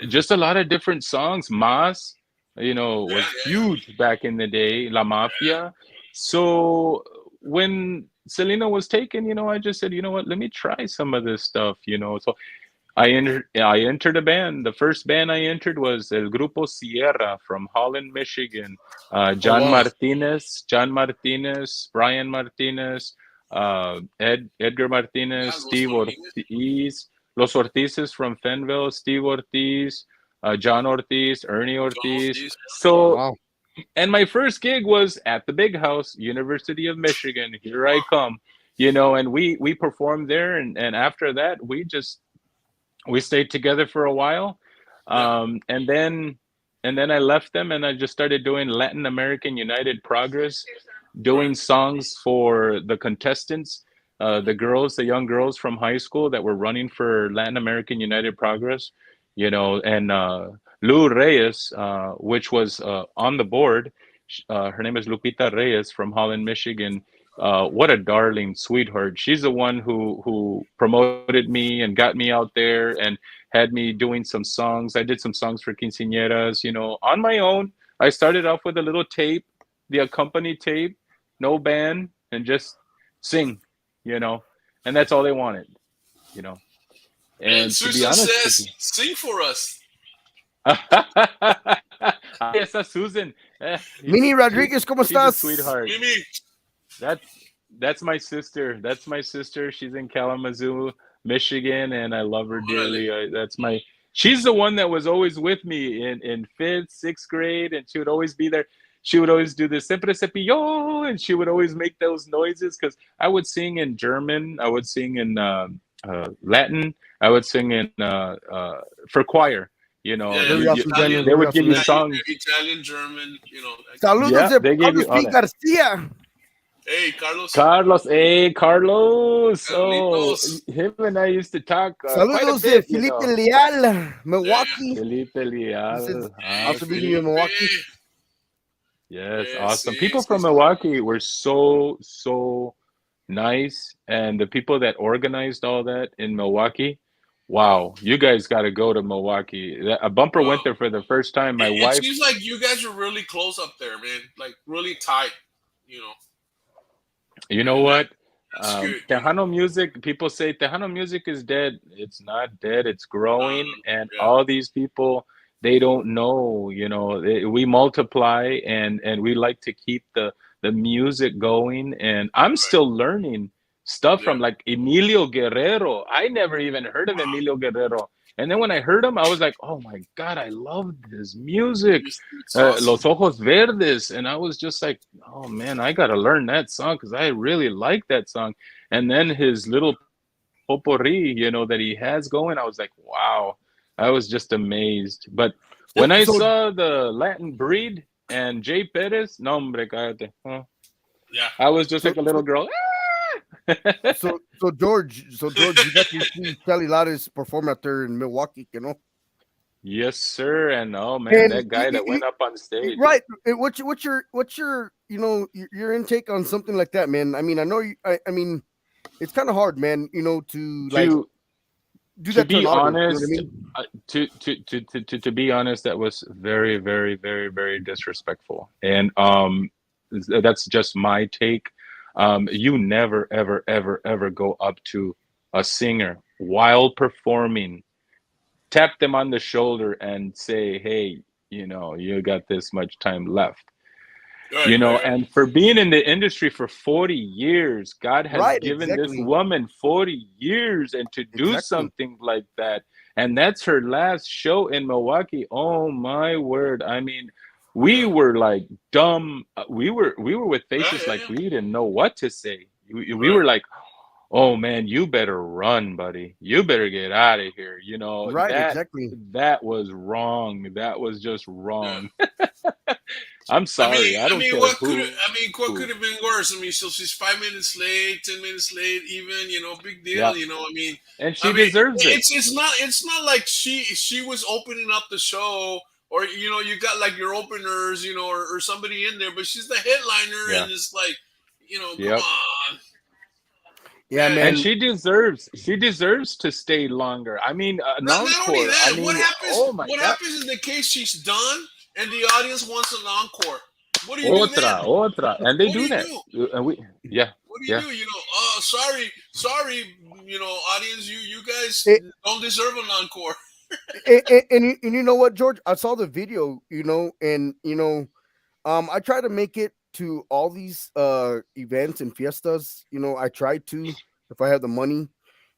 C: just a lot of different songs. Mas,
B: Yeah,
C: was
B: yeah,
C: huge back in the day. La
B: yeah.
C: Mafia. So when Selena was taken, I just said, you know what, let me try some of this stuff. So I entered a band. The first band I entered was El Grupo Sierra from Holland, Michigan.
A: Oh
C: John
A: wow.
C: Martinez, Brian Martinez, Edgar
B: Yeah,
C: Martinez,
B: Los
C: Steve
B: Martinez.
C: Ortiz, Los Ortizes from Fenville, Steve Ortiz, John Ortiz, Ernie
B: John
C: Ortiz.
B: Ortiz.
C: So,
A: Wow.
C: and my first gig was at the Big House, University of Michigan. Here I
B: Wow.
C: come, and we performed there, and after that, we stayed together for a while,
B: Yeah.
C: and then and then I left them and I just started doing Latin American United Progress,
B: Right.
C: doing songs for the contestants, the girls, the young girls from high school that were running for Latin American United Progress, and Lou Reyes, which was on the board. Her name is Lupita Reyes from Holland, Michigan. What a darling sweetheart. She's the one who promoted me and got me out there and had me doing some songs. I did some songs for quinceañeras, on my own. I started off with a little tape, the accompany tape, no band, and just sing, you know, and that's all they wanted, you know.
B: And
C: And to be
B: Susan
C: honest with
B: says,
C: you,
B: "Sing for us."
C: ah, yes, that's Susan.
A: Mini
C: She
A: Rodriguez, ¿cómo
C: she's a
A: estás?
C: sweetheart.
B: Mimi.
C: That's that's my sister. That's my sister. She's in Kalamazoo, Michigan, and I love her
B: Órale.
C: dearly. That's my. She's the one that was always with me in fifth, sixth grade, and she would always be there. She would always do the siempre cepilló, and she would always make those noises because I would sing in German, I would sing in Latin, I would sing in for choir.
B: Yeah, yeah.
A: Very awesome, Daniel.
C: They
B: Italian,
A: Very
C: would give
A: awesome,
C: you
A: man.
C: songs.
B: Italian, German.
A: Saludos
C: Yeah,
A: de
C: they gave you
A: Carlos
C: all
A: P.
C: that.
A: Garcia.
B: Hey, Carlos.
C: Carlos, hey Carlos. Oh,
B: Carlitos.
C: him and I used to talk quite a
A: Saludos de
C: bit,
A: Felipe Leal,
B: Yeah, yeah.
A: Milwaukee.
C: Felipe
A: He says,
C: Leal.
B: Hey,
C: Ah,
A: also meeting you in
C: sí.
A: Milwaukee.
B: Felipe.
C: Yes,
B: Yeah,
C: awesome.
B: see,
C: People
B: see,
C: from
B: see.
C: Milwaukee were so nice, and the people that organized all that in Milwaukee, wow, you guys got to go to Milwaukee. A bumper
B: Bro,
C: went there for the first time. My
B: it
C: wife,
B: seems like you guys are really close up there, man. Like really tight. You know,
C: you know
B: and
C: what?
B: that's good.
C: Tejano music, people say Tejano music is dead. It's not dead, it's growing. And
B: Yeah,
C: all these people, they don't know, we multiply and we like to keep the music going. And I'm
B: right.
C: still learning stuff
B: Yeah.
C: from like Emilio Guerrero. I never even heard of
B: Wow.
C: Emilio Guerrero. And then when I heard him, I was like, oh my God, I love this music.
B: It's awesome.
C: Los Ojos Verdes. And I was just like, oh man, I got to learn that song because I really like that song. And then his little potpourri, that he has going, I was like, wow, I was just amazed. But
A: So,
C: when I
A: so,
C: saw the Latin Breed and Jay Perez, no, hombre, cállate. Huh?
B: Yeah.
C: I was just
A: so,
C: like a little girl. Ah!
A: George, you got to see Sally Lares perform out there in Milwaukee,
C: Yes, sir. And oh man,
A: And
C: that guy that went up on stage.
A: right, what's your your intake on something like that, man? I mean, I know I mean, it's kind of hard, man. To like
C: To
A: do
C: to
A: that to an
C: be
A: artist. You know what I
C: honest,
A: mean?
C: to be honest, that was very, very, very, very disrespectful. And that's just my take. You never, ever, ever, ever go up to a singer while performing, tap them on the shoulder and say, hey, you got this much time left.
B: Right, right, right.
C: And for being in the industry for 40 years, God has
A: Right,
C: given this
A: exactly,
C: woman 40 years, and to do
A: exactly.
C: something like that, and that's her last show in Milwaukee. Oh my word. I mean, we
B: Yeah.
C: were like dumb. We were with
B: Yeah,
C: faces
B: yeah,
C: like
B: yeah.
C: we didn't know what to say. We
B: Right.
C: were like, oh man, you better run, buddy. You better get out of here.
A: Right,
C: That
A: exactly.
C: that was wrong. That was just
B: Yeah.
C: wrong. I'm sorry. I don't care who.
B: What could have been worse? I mean, so she's 5 minutes late, 10 minutes late, even. Big deal.
C: Yeah, and
B: I
C: she
B: mean,
C: deserves it.
B: it's not like she was opening up the show, or you got like your openers, or somebody in there, but she's the headliner,
C: Yeah.
B: and it's like, come
C: Yep.
B: on,
A: Yeah,
B: yeah.
C: And
A: man.
C: she deserves to stay longer. I mean, an
B: Not only
C: encore. I
B: that, what
C: mean,
B: happens?
C: oh my
B: What
C: God.
B: happens in the case she's done and the audience wants an encore? What do you do then?
C: Otra. And they
B: What do
C: do
B: you
C: that.
B: do?
C: And yeah,
B: What do you
C: yeah.
B: do? Oh, sorry, audience, you guys
A: It,
B: don't deserve an encore.
A: and you know what, George? I saw the video, and I try to make it to all these events and fiestas. I try to, if I have the money,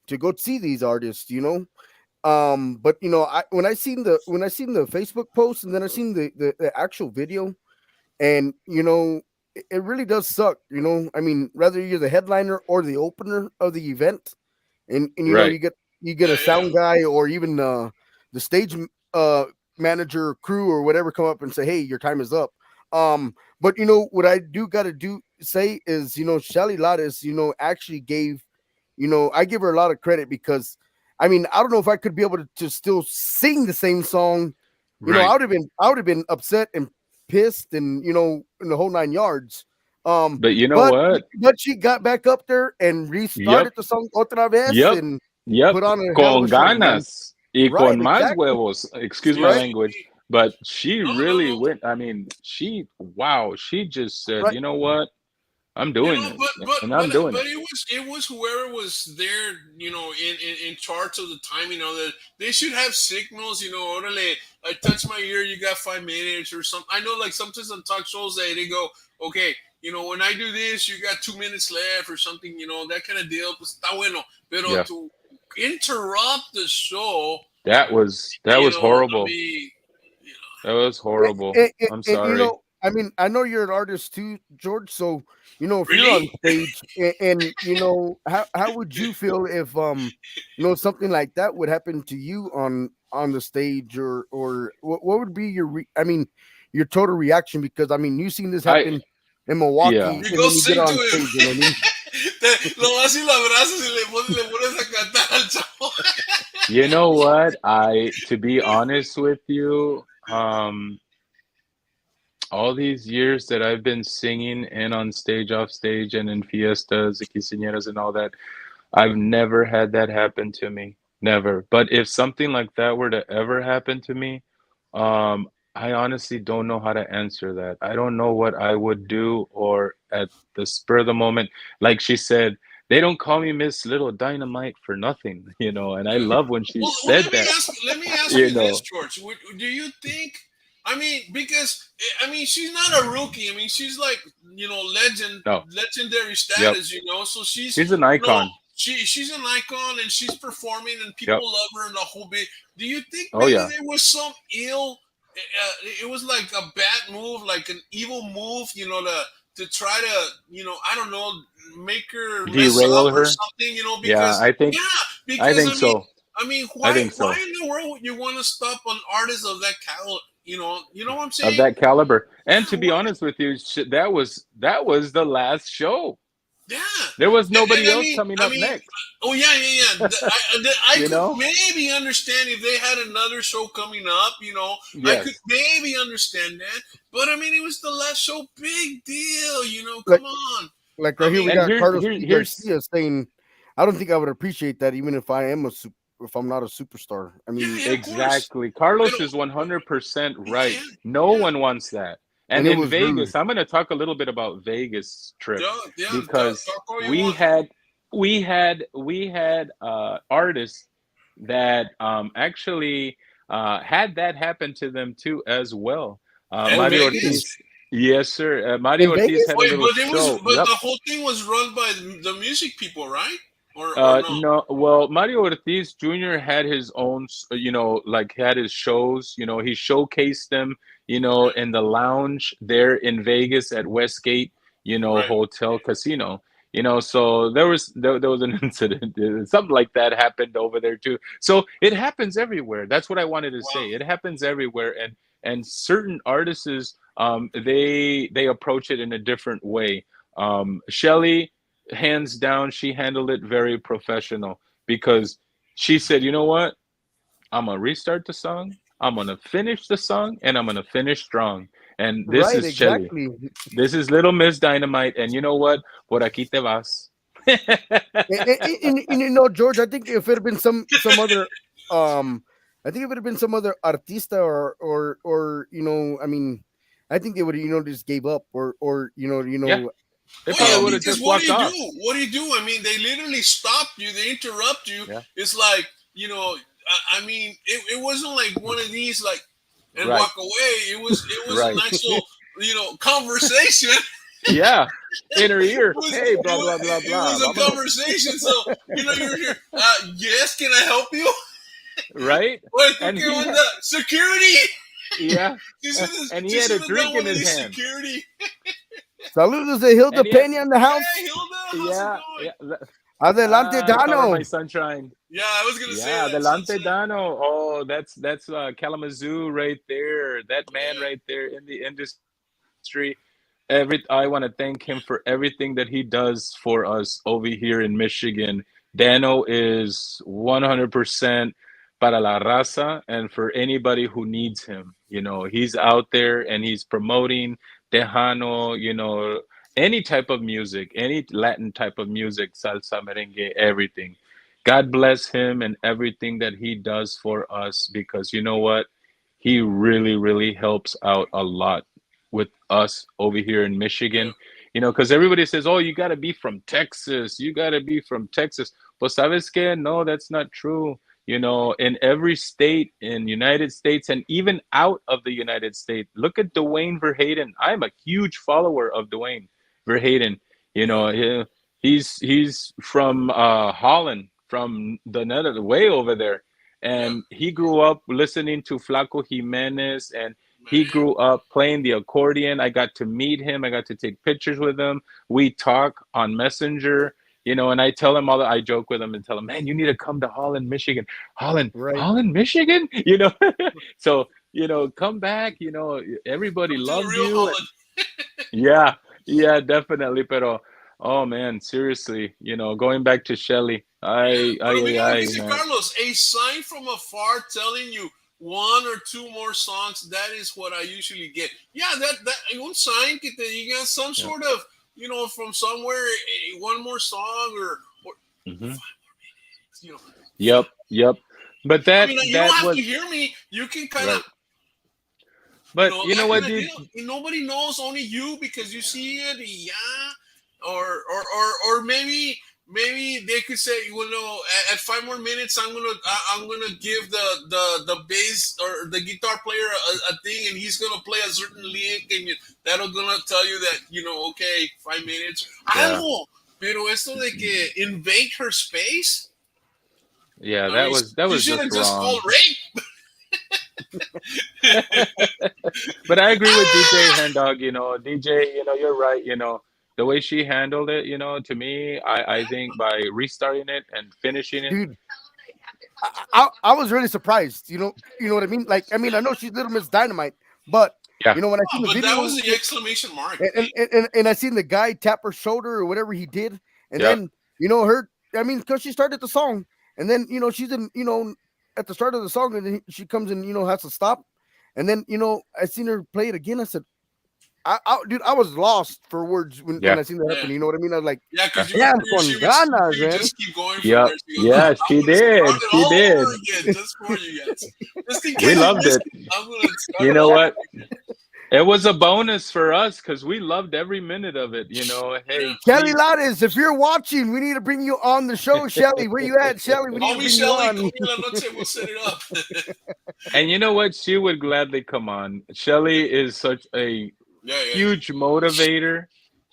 A: to go see these artists. But I when I seen the Facebook post, and then I seen the actual video, and it really does suck. I mean, whether you're the headliner or the opener of the event, and
C: Right.
A: you get a
B: Yeah, yeah,
A: sound guy, or even the stage manager or crew or whatever come up and say, "Hey, your time is up." But what I do got to do say is, Shelly Lattes, actually gave, I give her a lot of credit because, I mean, I don't know if I could be able to still sing the same song.
B: Right.
A: I would have been upset and pissed and in the whole 9 yards.
C: But you know
A: But
C: what?
A: but she got back up there and
C: Yep,
A: restarted the song otra vez
C: yep,
A: and
C: yep.
A: put on a hell of
C: Con
A: a show, man.
C: ganas y
A: Right,
C: con más
A: exactly.
C: huevos. Excuse
B: See,
C: my
A: Right,
B: see,
C: language. But she
B: no, no,
C: really
B: no.
C: went. I mean, wow, she just said,
A: right.
C: you know what? I'm
B: You
C: doing
B: know, but
C: this,
B: but
C: and
B: but
C: I'm doing
B: but
C: it.
B: it was whoever was there, in charge of the time. That they should have signals. Orale, I touch my ear, you got 5 minutes or something. I know, like sometimes on talk shows they go, okay, when I do this, you got 2 minutes left or something. That kind of deal. Pues está bueno, pero
C: Yeah,
B: to interrupt the show,
C: that was
B: I
C: horrible.
B: mean,
C: That was horrible. I'm
A: And
C: sorry.
A: I mean, I know you're an artist too, George. So if you're on
B: really.
A: stage and how would you feel if something like that would happen to you on the stage or what would be your I mean your total reaction? Because I mean you've seen this
C: I
A: happen in
C: Yeah.
A: Milwaukee
B: You
A: and
B: go
A: then you get
B: sing to
A: on
B: him.
A: stage. You know what I mean?
B: Lo vas y lo abrazas y le pones a cantar al chavo.
C: You know what? To be honest with you, all these years that I've been singing and on stage, off stage, and in fiestas, quinceañeras, and all that, I've never had that happen to me. Never. But if something like that were to ever happen to me, I honestly don't know how to answer that. I don't know what I would do, or at the spur of the moment, like she said, they don't call me Miss Little Dynamite for nothing, and I love when she
B: Well,
C: said that,
B: let me ask
C: you
B: you this,
C: know.
B: George. Do you think? I mean, because she's not a rookie. I mean, she's like
C: No.
B: legendary
C: Yep.
B: status. So she's
C: She's an
B: you know
C: icon.
B: she's an icon and she's performing and
C: Yep.
B: people love her and the whole bit. Do you think
C: Oh
B: maybe
C: yeah.
B: there was some ill? It was like a bad move, like an evil move. To try to I don't know, make her mess up
C: Derail
B: or
C: her.
B: something.
C: Yeah,
B: Because yeah,
C: I
B: because
C: think so. I
B: why
C: think
B: why
C: so.
B: in the world would you want to stop an artist of that caliber? You know what I'm
C: Of
B: saying?
C: that caliber. And
B: Yeah,
C: to be
B: why?
C: honest with you, that was the last show.
B: Yeah,
C: There was nobody
B: and
C: else coming
B: I
C: up
B: mean,
C: next.
B: oh yeah, yeah, yeah. I
C: You
B: could
C: know?
B: maybe understand if they had another show coming up. I could
C: Yes.
B: maybe understand that. But I mean, it was the last show. Big deal.
A: Like
B: Come on.
A: right
B: I
A: here we
B: mean,
C: And
A: got
C: here's
A: Carlos
C: here
A: P.
C: here's
A: Garcia saying, "I don't think I would appreciate that even if if I'm not a superstar." I
B: yeah,
A: mean,
B: yeah, of course.
C: exactly.
B: But
C: Carlos is 100%
B: yeah,
C: right.
B: yeah,
C: No
B: yeah.
C: one wants that.
A: and
C: And
A: it
C: in
A: was rude.
C: Vegas, I'm going to talk a little bit about Vegas trip,
B: Yeah, yeah.
C: because
B: Talk all you
C: we
B: want.
C: had we had artists that actually had that happen to them too as well.
B: And
A: Oh,
C: Mario
B: Vegas.
C: Ortiz, yes sir. Mario
A: in
C: Ortiz
A: Vegas.
C: had a
B: Wait,
C: little show.
B: but
C: Yep.
B: the whole thing was run by the music people, right? Or no?
C: No, well, Mario Ortiz Jr. had his own, like had his shows. He showcased them, in the lounge there in Vegas at Westgate,
B: Right.
C: Hotel Casino. So there was an incident, something like that happened over there too. So it happens everywhere. That's what I wanted to
B: Wow.
C: say. It happens everywhere, and certain artists, they approach it in a different way. Shelly, hands down, she handled it very professional, because she said, you know what, I'm gonna restart the song, I'm gonna finish the song, and I'm gonna finish strong. And this
A: Right,
C: is Shelly.
A: exactly.
C: This is Little Miss Dynamite. And you know what, por aquí te vas.
A: George, I think if it had been some other, I think if it had been some other artista or I mean, I think they would just gave up
C: Yeah, they
B: Well,
C: probably
B: yeah,
C: would have
B: because
C: just
B: what do
C: walked
B: you do?
C: off.
B: What do you do? I mean, they literally stop you. They interrupt you.
C: Yeah,
B: It's like I mean, it wasn't like one of these like and
C: right,
B: walk away. It was a
C: right.
B: nice little conversation.
C: Yeah, in her
B: It
C: ear,
B: was
C: hey,
B: it
C: blah
B: was,
C: blah blah
B: it
C: blah,
B: was a
C: vámonos.
B: conversation. So you're here. Yes, can I help you?
C: Right.
B: Well,
C: And
B: okay,
C: he
B: with
C: had,
B: the security.
C: yeah, and he
B: She
C: had
B: should
C: a
B: have done
C: drink in
B: one of
C: his
B: these
C: hand.
B: security.
A: Saludos de Hilda
C: And he had,
A: Pena in the
B: Hey,
A: house.
B: Hilda, how's it
C: yeah,
B: going?
C: yeah.
A: Adelante,
C: Color
A: Dano.
C: My Sunshine.
B: Yeah, I was gonna say
C: Yeah,
B: that.
C: Delante
B: Sunshine.
C: Dano. Oh, that's Kalamazoo right there. That man
B: Yeah.
C: right there in the industry. I want to thank him for everything that he does for us over here in Michigan. Dano is 100% para la raza and for anybody who needs him. He's out there and he's promoting Tejano, any type of music, any Latin type of music, salsa, merengue, everything. God bless him and everything that he does for us because you know what? He really, really helps out a lot with us over here in
B: Yeah.
C: Michigan. Because everybody says, oh, you got to be from Texas. You got to be from Texas. Pues, ¿sabes qué? No, that's not true. In every state in United States and even out of the United States, look at Dwayne Verheyden. I'm a huge follower of Dwayne Verheyden. You
B: Yeah.
C: know, he, he's from Holland, from the nether way over there,
B: Yeah.
C: and he grew up listening to Flaco Jimenez, and he
B: Man.
C: grew up playing the accordion. I got to meet him. I got to take pictures with him. We talk on Messenger, and I tell him I joke with him and tell him, man, you need to come to Holland, Michigan.
A: Right.
C: Holland, Michigan. So come back. Everybody
B: Come to the
C: loves
B: real
C: you.
B: Holland.
C: Yeah, yeah, definitely. Pero, oh man, seriously, going back to Shelly,
B: Yeah. Pero mira lo que dice
C: man.
B: Carlos, a sign from afar telling you one or two more songs. That is what I usually get. Yeah, that un sign que te diga some
C: Yeah.
B: sort of from somewhere one more song or
C: Hmm.
B: you know.
C: Yep, yep. But
B: I
C: that
B: mean, you don't
C: that
B: have
C: was
B: to hear me. You can kind of
C: right. But you know
B: that
C: what,
B: kind of
C: dude?
B: deal. And nobody knows, only you because you see it. Yeah, or maybe they could say, at 5 more minutes, I'm gonna give the bass or the guitar player a thing, and he's gonna play a certain lick, and that'll gonna tell you that okay, 5 minutes,
C: Yeah,
B: algo. Pero esto de que invade her space,
C: yeah.
B: I
C: That
B: mean,
C: was that
B: you
C: was
B: should
C: just
B: have just
C: wrong.
B: called rape.
C: But I agree with DJ
B: Ah!
C: Hendawg. DJ, you're right. The way she handled it, to me, I think by restarting it and finishing it.
A: Dude, I was really surprised. You know what I mean? Like, I mean, I know she's Little Miss Dynamite, but
C: Yeah,
A: when I
B: Oh,
A: seen the
B: but that
A: video,
B: was the exclamation mark.
A: and I seen the guy tap her shoulder or whatever he did, and
C: yeah,
A: then her. I mean, because she started the song, and then she's in at the start of the song, and then she comes and has to stop, and then I seen her play it again. I said, dude, I was lost for words when
C: yeah,
A: I seen that
B: Yeah,
A: happen. You know what I mean? I was like,
B: yeah,
C: yeah,
B: because you
A: damn,
B: figured
A: con
B: she would
A: ganas, man.
B: just keep going from
C: yeah,
B: there. She goes, "No,
C: yeah.
B: I'm
C: She
B: gonna start
C: did.
B: it
C: She
B: all
C: did.
B: over again just for you guys, just in
C: We
B: case you
C: loved
B: missed
C: it.
B: it. I'm gonna start
C: You
B: it
C: know
B: all
C: what?
B: over again."
C: It was a bonus for us because we loved every minute of it.
B: Yeah,
C: Hey,
A: Kelly
C: please.
A: Lattes, if you're watching, we need to bring you on the show. Shelly, where you at, Shelly? We need
B: call
A: to
B: me
A: bring you
B: Shelly. Call
A: on.
B: me La Noche. We'll set it up.
C: And you know what? She would gladly come on. Shelly is such a
B: Yeah, yeah, yeah.
C: huge motivator,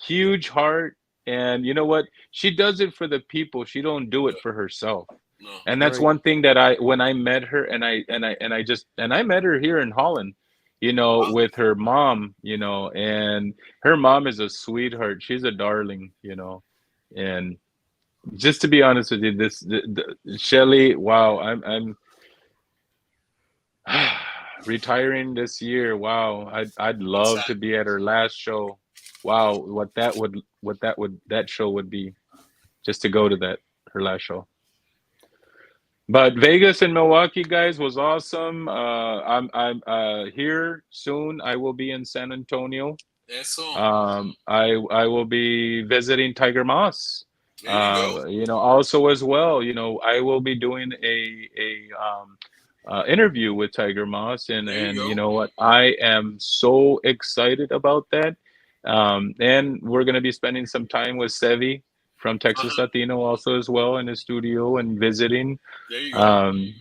C: huge heart, and you know what? She does it for the people. She don't do it for herself.
B: No.
C: And that's
A: Right.
C: one thing that when I met her and I met her here in Holland,
B: Wow.
C: with her mom, and her mom is a sweetheart. She's a darling, and just to be honest with you, Shelly, wow, I'm retiring this year. Wow, I'd
B: That's
C: love
B: sad.
C: to be at her last show. Wow, that show would be, just to go to that her last show. But Vegas and Milwaukee, guys, was awesome. I'm here soon. I will be in San Antonio.
B: Eso.
C: I will be visiting Tiger Moss.
B: There you go.
C: Also as well. I will be doing a interview with Tiger Moss,
B: There you
C: and you
B: go.
C: know what? I am so excited about that. And we're gonna be spending some time with Sevi from Texas
B: Uh-huh.
C: Latino also as well in the studio and visiting.
B: There you go.
C: Um,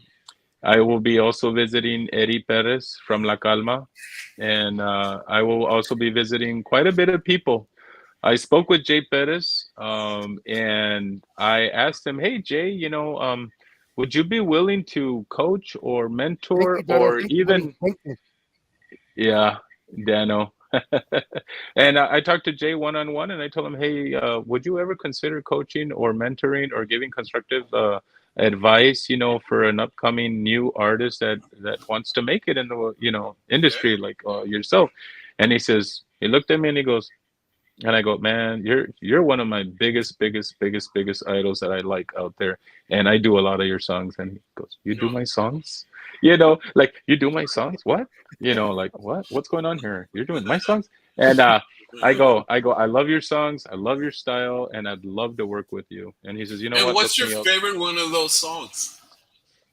C: I will be also visiting Eddie Perez from La Calma, and I will also be visiting quite a bit of people. I spoke with Jay Perez, and I asked him, "Hey Jay, would you be willing to coach or
A: Thank
C: mentor
A: you, Dano.
C: or
A: Thank you, buddy.
C: even,
A: Thank you.
C: yeah, Dano." And I talked to Jay one on one, and I told him, "Hey, would you ever consider coaching or mentoring or giving constructive advice, for an upcoming new artist that wants to make it in the
B: Yeah.
C: industry like yourself?" And he looked at me and he goes, and I go, "Man, you're one of my biggest idols that I like out there, and I do a lot of your songs." And he goes, "You
B: You
C: do
B: know,
C: my songs? Like you do my songs? What? Like what? What's going on here? You're doing my songs?" And I love your songs, I love your style, and I'd love to work with you. And he says, "You know
B: and
C: what?
B: what's
C: Look
B: your
C: me up,
B: favorite one of those songs?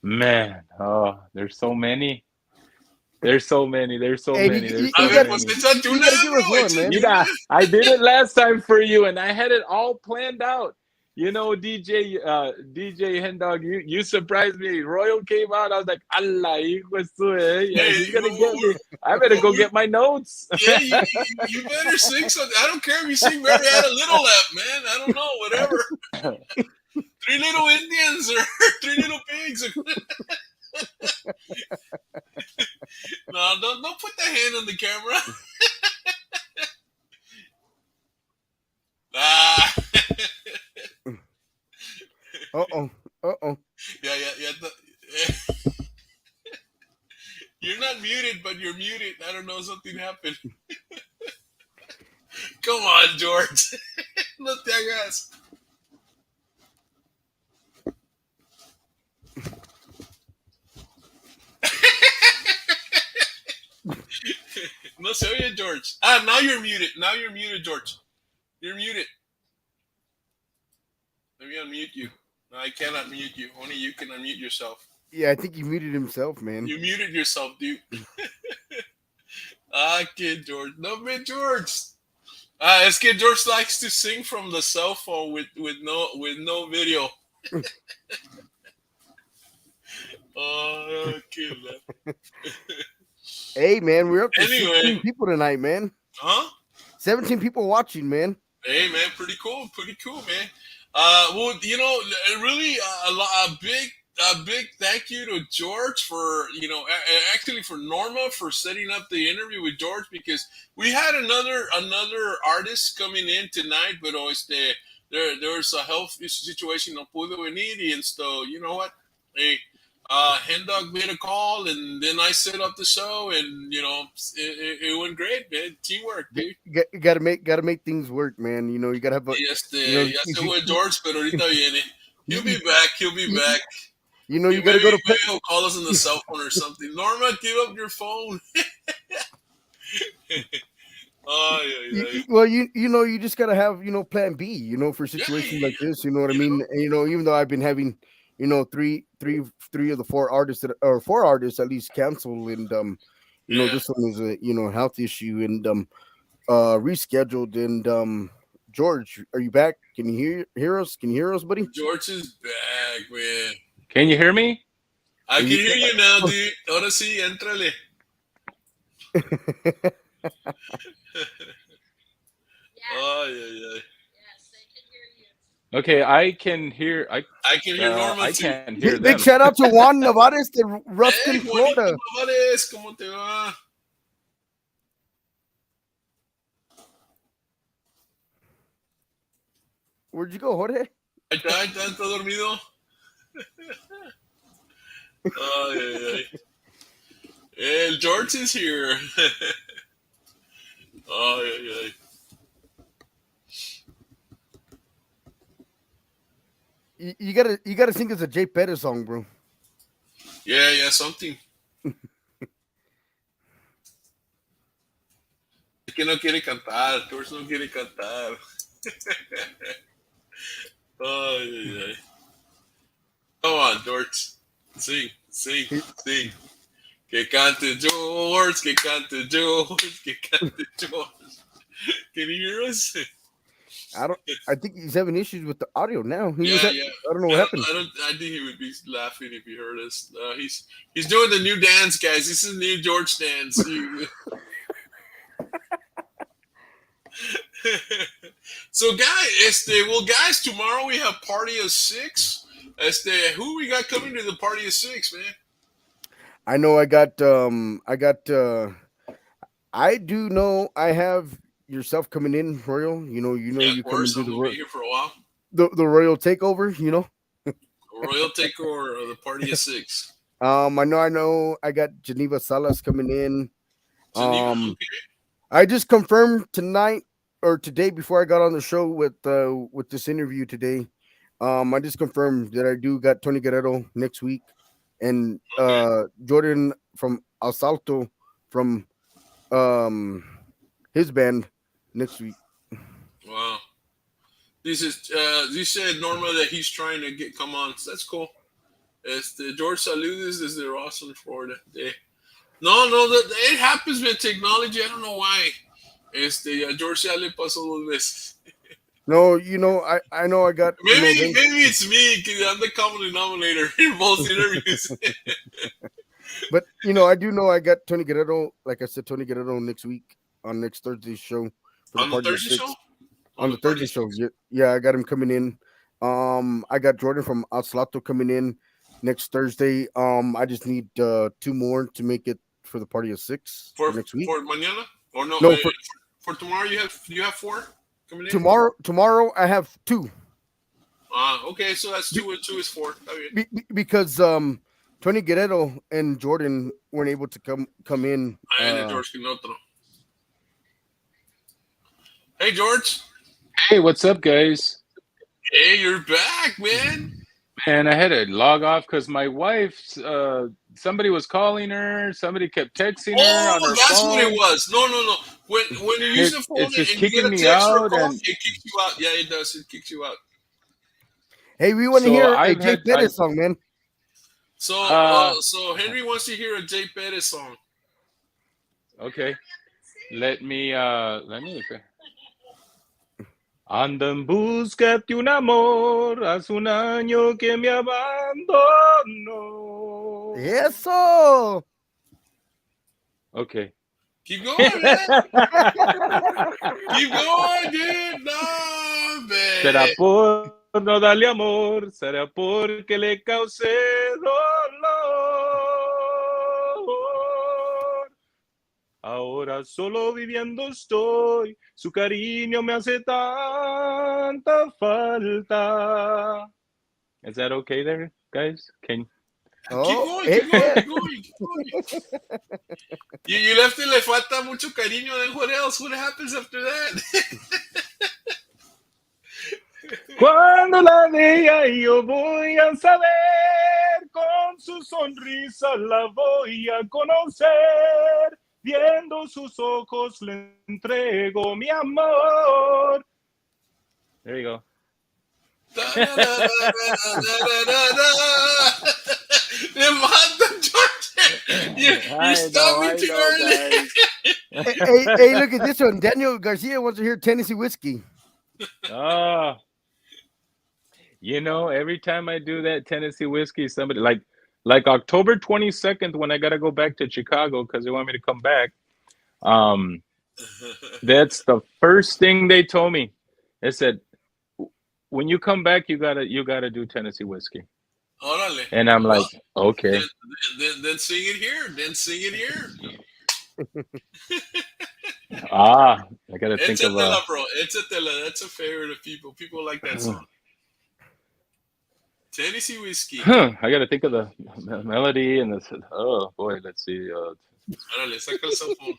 C: man. Oh, there's so many. There's so many. There's so
A: Hey,
C: many. There's
B: A
C: so
A: you
B: ver,
A: gotta
B: pues
C: many."
B: echa
A: you
B: una,
A: gotta give us
B: bro.
A: one,
B: Echa
A: man.
B: una.
C: I did it last time for you, and I had it all planned out. DJ Hendawg, you surprised me. Royal came out. I was like, Allah, hijo de yeah,
B: Hey,
C: he's gonna get me. I better
B: well,
C: go get my notes.
B: yeah, you better sing something. I don't care if you sing Mary Had a Little Lap, man. I don't know, whatever. Three Little Indians or Three Little Pigs. No, don't put the hand on the camera. Ah,
A: Uh-oh. Uh-oh.
B: yeah. You're not muted, but you're muted. I don't know, something happened. Come on, George. No te hagas. No se oye, George. Ah, now you're muted. Now you're muted, George. You're muted. Let me unmute you. No, I cannot mute you. Only you can unmute yourself.
A: Yeah, I think he muted himself, man.
B: You muted yourself, dude. Ah, kid George. No, man, George. Es que George likes to sing from the cell phone with no video. Oh, kid.
A: Hey, man, we're up to
B: Anyway.
A: 16 people tonight, man.
B: Huh?
A: 17 people watching, man.
B: Hey, man, pretty cool, man. Well, really a big thank you to George for actually for Norma for setting up the interview with George, because we had another artist coming in tonight, but there was a health situation, no pudo venir, and so you know what, hey. Hendawg made a call, and then I set up the show, and it went great, man. Teamwork, dude.
A: You gotta make things work, man. You gotta have a.
B: Ya se fue George, pero ahorita viene. He'll be back.
A: You
B: Maybe
A: gotta go to.
B: he'll call us on the cell phone or something. Norma, give up your phone. Oh, yeah.
A: Well, you just gotta have plan B, for situations like this. You know what I mean? And, even though I've been having, three of the four artists or four artists at least cancel, and this one is a health issue, and rescheduled. And George, are you back? Can you hear us? Can you hear us, buddy?
B: George is back, man.
C: Can you hear me?
B: I can hear you now, dude. Ahora sí, entrale. Oh, yeah.
E: Yes, they can hear you.
C: Okay, I can hear.
B: I can hear Norma
C: I
B: too.
C: can't hear
A: Big
C: them.
A: shout out to Juan Nevares in Ruskin,
B: Hey,
A: Florida.
B: Juanito Nevares, ¿cómo te va?
A: Where'd you go, Jorge?
B: Ahí está dormido. Ay. El George is here. Ay.
A: You gotta think it's a Jay Pettis song, bro.
B: Yeah, something. Es que no quiere cantar. George no quiere cantar. Ay. Come on, George. Sing. Que cante George, que cante George, que cante George. Can you hear us?
A: I think he's having issues with the audio now.
B: Yeah.
A: I don't know what happened.
B: I think he would be laughing if he heard us. He's doing the new dance, guys. This is new George dance. So, guys, tomorrow we have party of 6. Who we got coming to the party of 6, man?
A: I know I got I do know I have yourself coming in, Royal.
B: Yeah, of
A: you come and
B: course.
A: do
B: I'm gonna be here for a while.
A: the Royal takeover.
B: Royal takeover of the party of six.
A: I know. I got Geneva Salas coming in.
B: Geneva.
A: Um,
B: Okay.
A: I just confirmed tonight or today before I got on the show with this interview today. I just confirmed that I do got Tony Guerrero next week, and
B: Okay.
A: Jordan from El Salto from um his band next week.
B: Wow. This is you said normally that he's trying to come on. So that's cool. George Saludes is the awesome Florida. No, it happens with technology. I don't know why. George ya le pasó 2 veces.
A: No, I know I got
B: Maybe it's me because I'm the common denominator in both interviews.
A: but I do know I got Tony Guerrero. Like I said, Tony Guerrero next week on next Thursday's show for the
B: On the
A: party of
B: Thursday
A: six.
B: show?
A: On the Thursday show, yeah, I got him coming in. I got Jordan from Aslato coming in next Thursday. I just need 2 more to make it for the party of 6 for next week.
B: For mañana? Or no,
A: No,
B: for tomorrow you have 4 coming in?
A: Tomorrow I have 2.
B: Okay, so that's 2 and 2 is 4.
A: Because Tony Guerrero and Jordan weren't able to come in.
B: And George Quinotro. Hey George.
C: Hey, what's up, guys?
B: Hey, you're back, man.
C: Man, I had to log off because my wife, somebody was calling her. Somebody kept texting her on her
B: that's
C: phone.
B: what it was. No. When you use the phone
C: it's just
B: and you
C: kicking
B: get a
C: me
B: text or a
C: out,
B: call,
C: and
B: it kicks you out. Yeah, it does. It kicks you out.
A: Hey, we want to
C: So
A: hear a
C: I've
A: Jay
C: had-
A: Pettis song, man.
B: So Henry wants to hear a Jay Pettis song.
C: okay, let me. Ando en busca de un amor, hace un año que me abandonó.
A: Eso.
C: Okay.
B: Keep going, man. Keep going, dude. No, man.
C: Será por no darle amor, será porque le causé dolor. Ahora solo viviendo estoy, su cariño me hace tanta falta. Is that okay there, guys?
B: Keep going. You left it, le falta mucho cariño. Then what else? What happens after that?
C: Cuando la vea yo voy a saber, con su sonrisa la voy a conocer, viendo sus ojos le entrego mi amor. There you go.
B: You stopped me too early.
A: hey, look at this one. Daniel Garcia wants to hear Tennessee Whiskey.
C: Every time I do that Tennessee Whiskey, somebody like October 22nd when I got to go back to Chicago because they want me to come back. That's the first thing they told me. They said, when you come back, you gotta do Tennessee Whiskey.
B: Órale.
C: And I'm like, okay.
B: Then sing it here.
C: I gotta think of
B: Échatela, bro. Échatela. That's a favorite of people. People like that song. Tennessee Whiskey.
C: I gotta think of the melody and the. Oh boy, let's see.
B: Órale, saca el cell phone.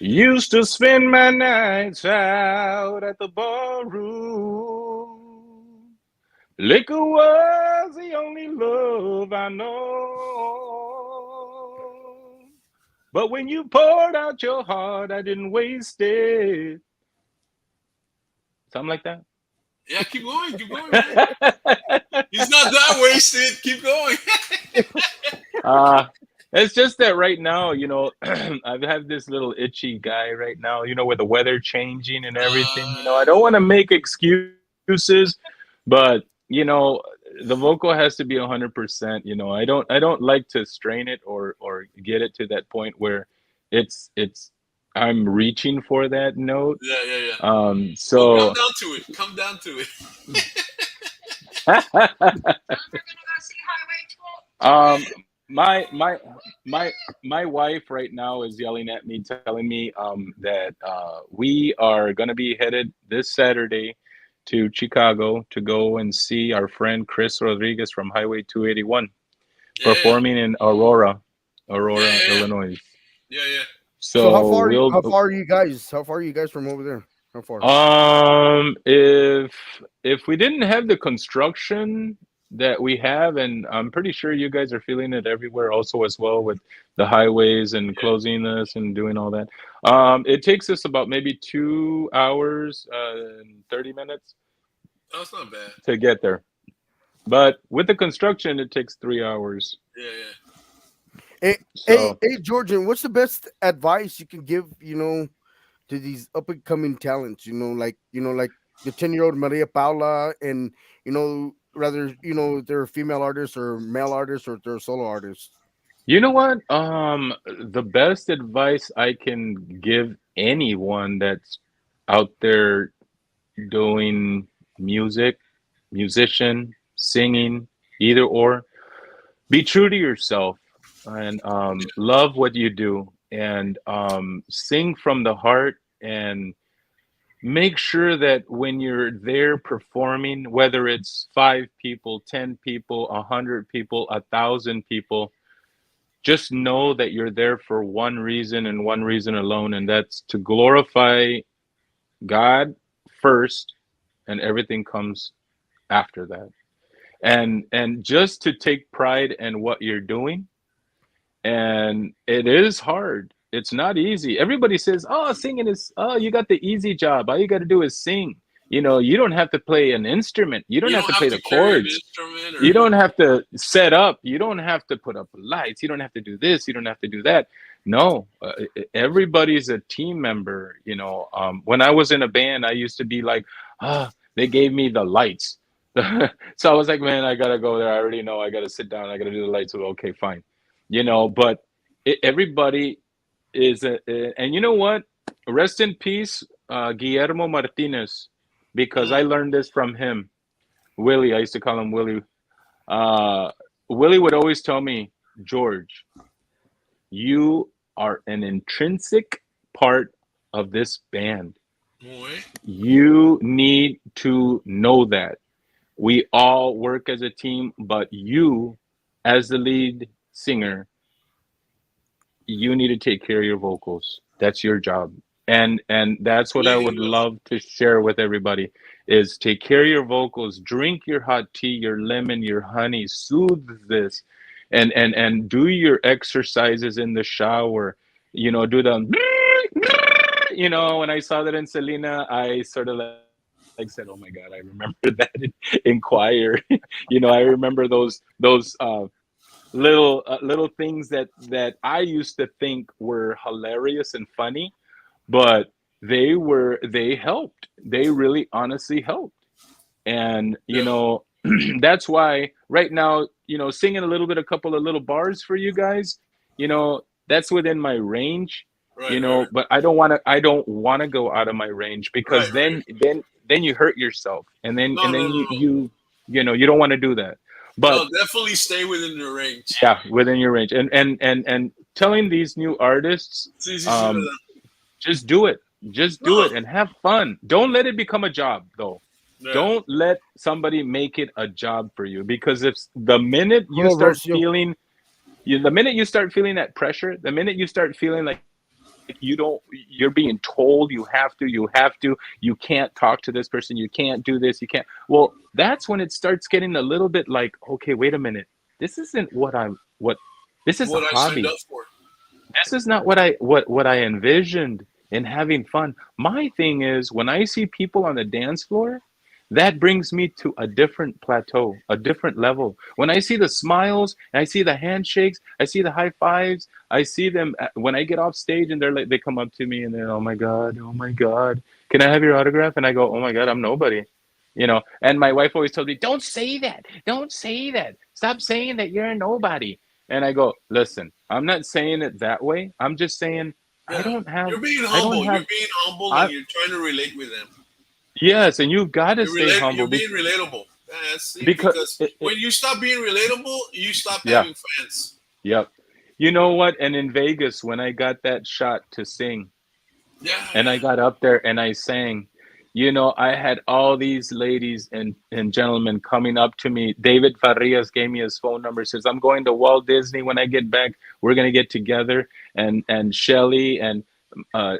C: Used to spend my nights out at the ballroom. Liquor was the only love I know. But when you poured out your heart, I didn't waste it. Something like that.
B: Yeah, keep going, man. He's not that wasted. Keep going.
C: It's just that right now, I've had this little itchy guy right now, with the weather changing and everything. I don't want to make excuses, but the vocal has to be 100%. I don't like to strain it or get it to that point where it's I'm reaching for that note.
B: Yeah.
C: So
B: well, come down to it.
C: my my my wife right now is yelling at me, telling me that we are going to be headed this Saturday to Chicago to go and see our friend Chris Rodriguez from Highway 281
B: Yeah,
C: performing in Aurora,
B: yeah, yeah,
C: Illinois.
B: yeah, yeah.
A: So how
C: So
A: far?
C: we'll
A: How far are you guys? How far are you guys from over there? How far?
C: if we didn't have the construction that we have, and I'm pretty sure you guys are feeling it everywhere also as well with the highways and closing this and doing all that. It takes us about maybe 2 hours and 30 minutes
B: That's not bad.
C: to get there. But with the construction, it takes 3 hours.
B: Yeah, yeah.
C: So
A: Hey, Georgian, what's the best advice you can give? To these up and coming talents. Like the 10-year-old Maria Paula, and rather they're female artists or male artists or they're solo artists.
C: you know what? The best advice I can give anyone that's out there doing music, musician, singing, either or, be true to yourself and love what you do and sing from the heart and make sure that when you're there performing, whether it's 5 people, 10 people, 100 people, 1,000 people, just know that you're there for one reason and one reason alone, and that's to glorify God first, and everything comes after that. And just to take pride in what you're doing. And it is hard. It's not easy. Everybody says, "Oh, singing is you got the easy job. All you got to do is sing. You don't have to play an instrument. You don't
B: You
C: have
B: don't
C: to
B: have
C: play
B: to
C: the
B: carry an
C: chords.
B: instrument or
C: You don't have to set up. You don't have to put up lights. You don't have to do this. You don't have to do that." No, everybody's a team member. When I was in a band, I used to be like, they gave me the lights. So I was like, man, I gotta go there. I already know I gotta sit down. I gotta do the lights. So, okay, fine. But everybody is, and you know what? Rest in peace, Guillermo Martinez, because I
B: mm,
C: learned this from him. Willie, I used to call him Willie. Uh, Willie would always tell me, George, you are an intrinsic part of this band.
B: boy.
C: You need to know that. We all work as a team, but you, as the lead singer, you need to take care of your vocals. That's your job. And that's what I
B: Believe he
C: would
B: will.
C: love to share with everybody is take care of your vocals, drink your hot tea, your lemon, your honey, soothe this, and do your exercises in the shower. Do the when I saw that in Selena, I sort of like said, "Oh my God, I remember that in choir." I remember those little things that I used to think were hilarious and funny, but they helped. They really honestly helped. And
B: Yeah.
C: that's why right now, singing a couple of little bars for you guys, that's within my range,
B: Right, right,
C: but I don't want to go out of my range
B: right,
C: because
B: right.
C: then you hurt yourself and then
B: No,
C: and
B: no,
C: then
B: no,
C: you don't want to do that.
B: no.
C: But
B: No, definitely stay within the range.
C: yeah, within your range. And telling these new artists,
B: Sí, sí, sí,
C: um,
B: verdad.
C: just do it. Just do
B: No.
C: it and have fun. Don't let it become a job though.
B: Yeah.
C: Don't let somebody make it a job for you because if the minute you
A: Hello,
C: start
A: Rocio.
C: feeling the minute you start feeling that pressure, the minute you start feeling like you're being told you can't talk to this person, you can't do this, you can't. Well, that's when it starts getting a little bit like, okay, wait a minute. This isn't what this is a
B: What I signed
C: hobby.
B: up for.
C: This is not what I envisioned in having fun. My thing is when I see people on the dance floor, that brings me to a different plateau, a different level. When I see the smiles, I see the handshakes, I see the high fives, I see them when I get off stage and they come up to me and they're, oh my God, can I have your autograph? And I go, oh my God, I'm nobody. And my wife always tells me, don't say that, stop saying that you're a nobody. And I go, listen, I'm not saying it that way. I'm just saying I
B: Yeah.
C: don't have,
B: You're being
C: I don't
B: humble. You're
C: have,
B: being humble
C: I,
B: and you're trying to relate with them.
C: yes, and you've got to stay
B: You're
C: humble
B: being relatable. Yeah, see,
C: because
B: because when you stop being relatable, you stop
C: yeah,
B: having fans.
C: Yep. You know what? And in Vegas, when I got that shot to sing,
B: Yeah,
C: and I
B: yeah.
C: got up there and I sang, I had all these ladies and gentlemen coming up to me. David Farias gave me his phone number, says, I'm going to Walt Disney when I get back. We're going to get together. And Shelly and uh,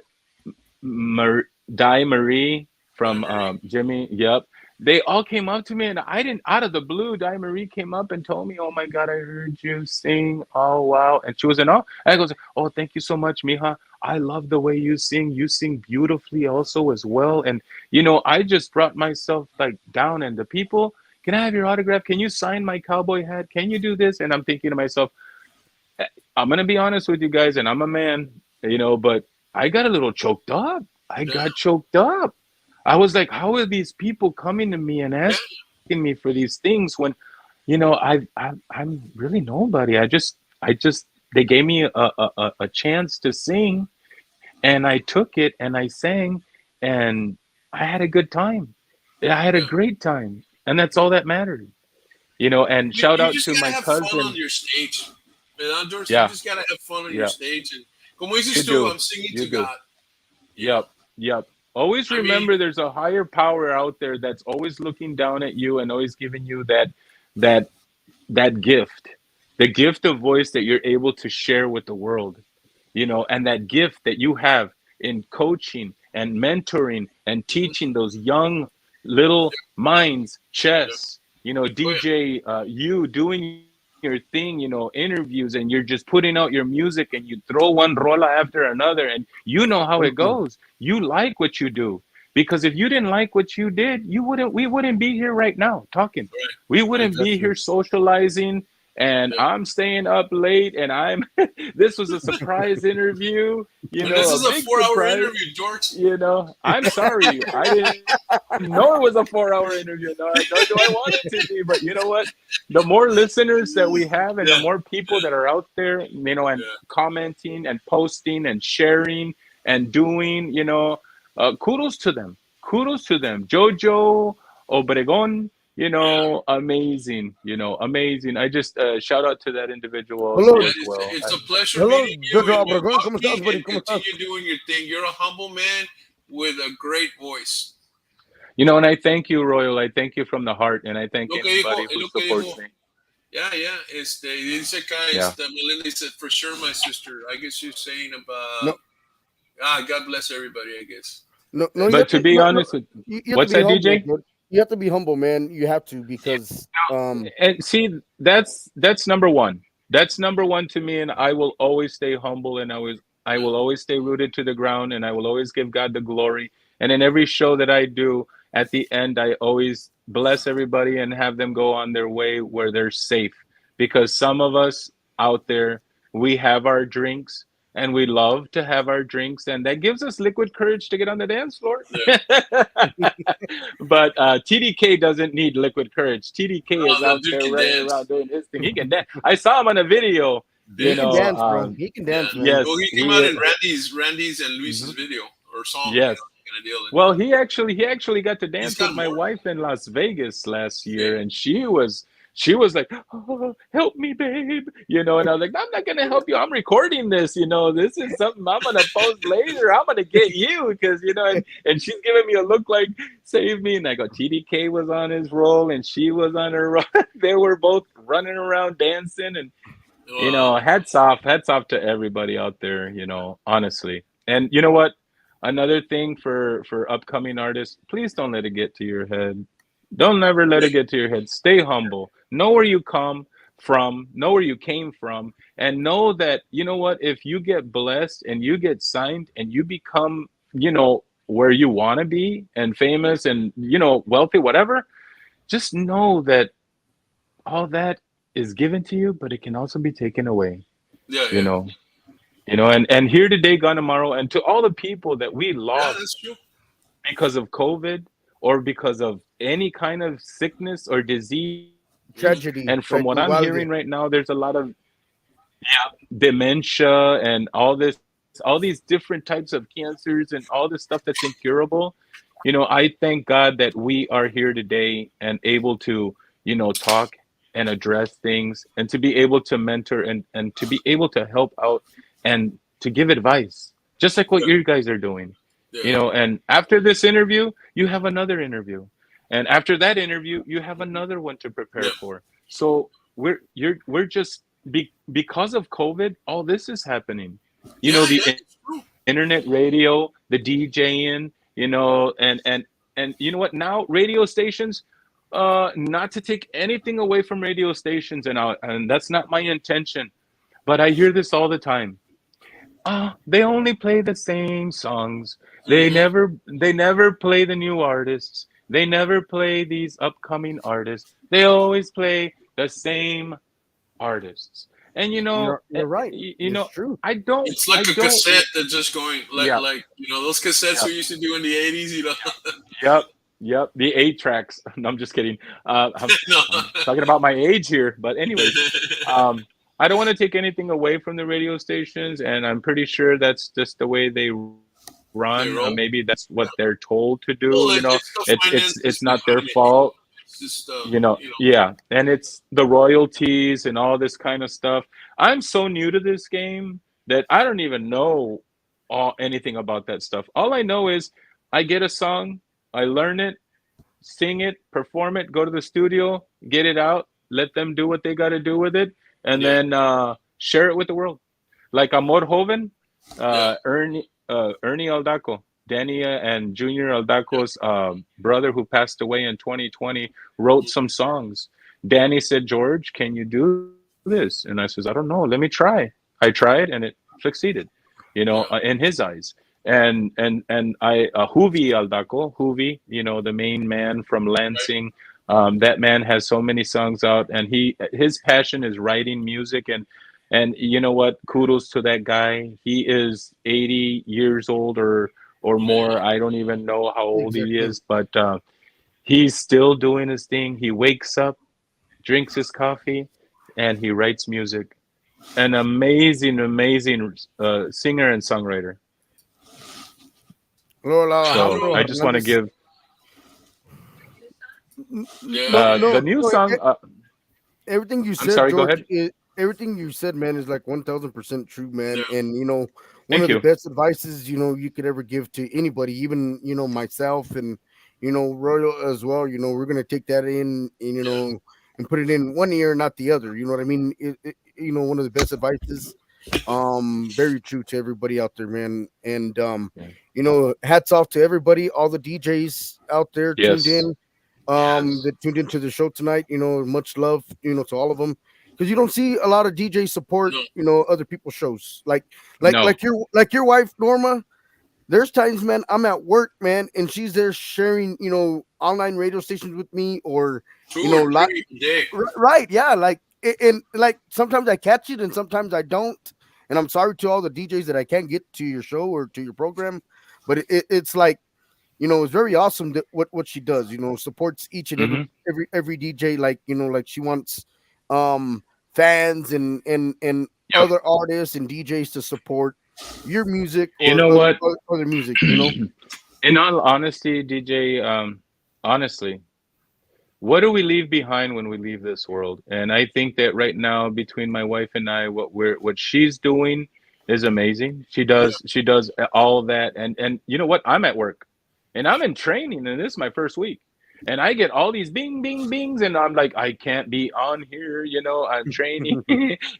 C: Di Marie from
B: Diary.
C: Jimmy. Yep. They all came up to me and I didn't, out of the blue, Di Marie came up and told me, oh my God, I heard you sing. Oh, wow. And she was in awe. And I goes, oh, thank you so much, Mija. I love the way you sing. You sing beautifully also as well. And, I just brought myself like down and the people, can I have your autograph? Can you sign my cowboy hat? Can you do this? And I'm thinking to myself, I'm gonna be honest with you guys, and I'm a man, but I got a little choked up. I
B: Yeah,
C: got choked up. I was like, how are these people coming to me and
B: yeah.
C: asking me for these things when, I'm really nobody. I just they gave me a chance to sing, and I took it and I sang, and I had a good time. I had a
B: Yeah.
C: great time, and that's all that mattered. And shout
B: You
C: out
B: just
C: to
B: gotta
C: my
B: have fun on
C: cousin.
B: your stage. Man, George, you
C: Yeah,
B: just gotta have fun on your
C: yeah,
B: stage. And como dices
C: you
B: tú,
C: do,
B: I'm singing
C: you
B: to
C: do.
B: God. You know,
C: Yep, yep. Always
B: I mean,
C: remember there's a higher power out there that's always looking down at you and always giving you that that gift. The gift of voice that you're able to share with the world, and that gift that you have in coaching and mentoring and
B: mhm,
C: teaching those young little minds
B: yeah.
C: chess,
B: Oh yeah,
C: DJ, you doing your thing, interviews, and you're just putting out your music and you throw one rola after another, and how it
A: Thank
C: goes.
A: you.
C: You like what you do. Because if you didn't like what you did, we wouldn't be here right now talking. We
B: right, right.
C: wouldn't be
A: Exactly.
C: here socializing, and
B: Yeah.
C: I'm staying up late, and I'm this was a surprise interview,
B: And this
C: a
B: is a
C: big
B: 4 hour
C: surprise.
B: interview, George.
C: I'm sorry. I didn't know it was a 4 hour interview. No, nor do I want it to be. But you know what? The more listeners that we have and the more
B: Yeah,
C: people that are out there, and
B: yeah.
C: commenting and posting and sharing and doing, kudos to them. Kudos to them. Jojo, Obregon,
B: Yeah.
C: amazing, amazing. I just shout out to that individual
A: Hello,
C: also
B: Yeah,
C: as well.
B: it's a pleasure
A: hello,
B: meeting you,
A: Jojo
B: and you
A: Obregon.
B: rock
A: ¿Cómo estás,
B: me
A: buddy?
B: and
A: ¿Cómo estás?
B: continue doing your thing. You're a humble man with a great voice.
C: And I thank you, Royal. I thank you from the heart, and I thank
B: Lo que dijo,
C: anybody
B: es
C: who
B: lo que
C: supports
B: dijo.
C: me.
B: Yeah, yeah. Dice acá,
C: Yeah.
B: Melinda said, for sure, my sister. I guess you're saying about,
A: No,
B: God bless everybody, I guess.
A: no, no. You
B: That's
A: have
C: But
B: it.
C: to
A: to,
C: be
A: no, no.
C: honest with,
A: You have to
C: what's
A: be
C: that,
A: humble,
C: DJ?
A: bro. You have to be humble, man. You have to because
C: And see, that's number one. That's number one to me, and I will always stay humble, and I
B: Yeah.
C: will always stay rooted to the ground, and I will always give God the glory. And in every show that I do, at the end, I always bless everybody and have them go on their way where they're safe. Because some of us out there, we have our drinks, and we love to have our drinks, and that gives us liquid courage to get on the dance floor.
B: Yeah.
C: But TDK doesn't need liquid courage. TDK is
B: The
C: out
B: dude
C: there
B: can
C: running around
B: dance.
C: doing his thing. He can dance. I saw him on a video.
B: Yeah.
A: he can dance, bro. He can
B: Yeah.
A: dance, man.
B: Well,
C: Yes,
B: he came out
C: he.
B: in Randy's and Luis's
C: Mhm.
B: video or song,
C: Yes.
B: kind of deal. And
C: Well, he actually got to
B: he's
C: dance with
B: got
C: my
B: more.
C: wife in Las Vegas last
B: Yeah.
C: year, and she was like, oh, "Help me, babe," and I was like, "I'm not gonna help you. I'm recording this. This is something I'm gonna post later. I'm gonna get you because and she's giving me a look like, save me." And I go, TDK was on his roll, and she was on her roll. They were both running around dancing, and
B: Uh,
C: hats off to everybody out there, honestly. And you know what? Another thing for upcoming artists, please don't let it get to your head. Don't ever let it get to your head. Stay humble. Know where you come from, know where you came from, and know that, what, if you get blessed and you get signed and you become, where you want to be and famous and, wealthy, whatever, just know that all that is given to you, but it can also be taken away,
B: yeah,
C: you
B: yeah.
C: know. And here today, gone tomorrow, and to all the people that we
B: Yeah,
C: lost
B: that's true.
C: because of COVID or because of any kind of sickness or disease.
B: Hmm.
C: And
A: Tragedy,
C: from what I'm hearing
A: igual.
C: right now, there's a lot of dementia and all these different types of cancers and all this stuff that's incurable. I thank God that we are here today and able to, talk and address things, and to be able to mentor and to be able to help out and to give advice, just like what
B: Yeah,
C: you guys are doing.
B: yeah,
C: And after this interview, you have another interview. And after that interview, you have another one to prepare
B: yeah,
C: for. So we're just because of COVID, all this is happening. The
B: yeah. It's true.
C: internet radio, the DJing, and you know what? Now radio stations, not to take anything away from radio stations, and that's not my intention, but I hear this all the time. They only play the same songs.
B: Hmm.
C: They never play the new artists. They never play these upcoming artists. They always play the same artists. And
A: You're right.
C: you
A: It's
C: know,
A: true.
B: It's like
C: I
B: a
C: don't.
B: cassette that's just going
C: Yeah,
B: those cassettes
C: yeah,
B: we used to do in the 80s.
C: yep, yep. The 8 tracks. No, I'm just kidding.
B: No.
C: I'm talking about my age here, but anyways, um, I don't want to take anything away from the radio stations, and I'm pretty sure that's just the way they run.
B: They
C: Maybe
B: roll.
C: that's what they're told to do.
B: Well, it's the
C: It's
B: finances
C: not their
B: behind it.
C: fault.
B: It's just
C: Yeah, and it's the royalties and all this kind of stuff. I'm so new to this game that I don't even know anything about that stuff. All I know is I get a song, I learn it, sing it, perform it, go to the studio, get it out, let them do what they got to do with it, and
B: yeah,
C: then share it with the world. Like Amor Joven,
B: yeah,
C: Ernie Aldaco, Danny and Junior Aldaco's brother who passed away in 2020, wrote some songs. Danny said, "George, can you do this?" And I says, "I don't know. Let me try." I tried, and it succeeded.
B: yeah.
C: In his eyes. And I Hoovy Aldaco, Hoovy, the main man from
B: Right.
C: Lansing. That man has so many songs out, and his passion is writing music. And you know what? Kudos to that guy. He is 80 years old or more.
B: Man.
C: I don't even know how old he
A: Exactly.
C: is, but he's still doing his thing. He wakes up, drinks his coffee, and he writes music. An amazing, amazing singer and songwriter.
A: Lola,
B: I
C: So
A: Alejandro
C: I
B: know.
C: just want to
A: Hernandez.
C: give
B: Yeah,
A: No,
C: the
A: no,
C: new
A: no.
C: song.
A: Everything you
C: I'm
A: said,
C: sorry. Go
A: George,
C: ahead.
A: everything you said, man, is like 1,000% true, man.
B: yeah,
A: And one
C: Thank
A: of the
C: you.
A: best advices you could ever give to anybody, even myself and Royal as well. We're gonna take that in, and
B: yeah,
A: and put it in one ear, not the other. You know what I mean? One of the best advices. Very true to everybody out there, man. And
C: Yeah.
A: hats off to everybody, all the DJs out there tuned
C: Yes.
A: in,
B: yes.
A: that tuned into the show tonight. Much love, to all of them, because you don't see a lot of DJ support,
B: No,
A: other people's shows, like
C: No.
A: your wife Norma. There's times, man, I'm at work, man, and she's there sharing, online radio stations with me, or
B: two
A: you
B: or
A: know, lot,
B: three a day.
A: right, yeah, like, and like sometimes I catch it and sometimes I don't, and I'm sorry to all the DJs that I can't get to your show or to your program, but it's like, it's very awesome that what she does, supports each and every
C: Hmm.
A: every DJ, like, like she wants um fans and
C: Yep.
A: other artists and DJs to support your music
C: You
A: or
C: know what?
A: other music,
C: In all honesty, DJ, honestly, what do we leave behind when we leave this world? And I think that right now, between my wife and I, what she's doing is amazing.
B: Yeah,
C: She does all that, and you know what? I'm at work, and I'm in training, and this is my first week, and I get all these bing, bing, bings, and I'm like, I can't be on here. I'm training,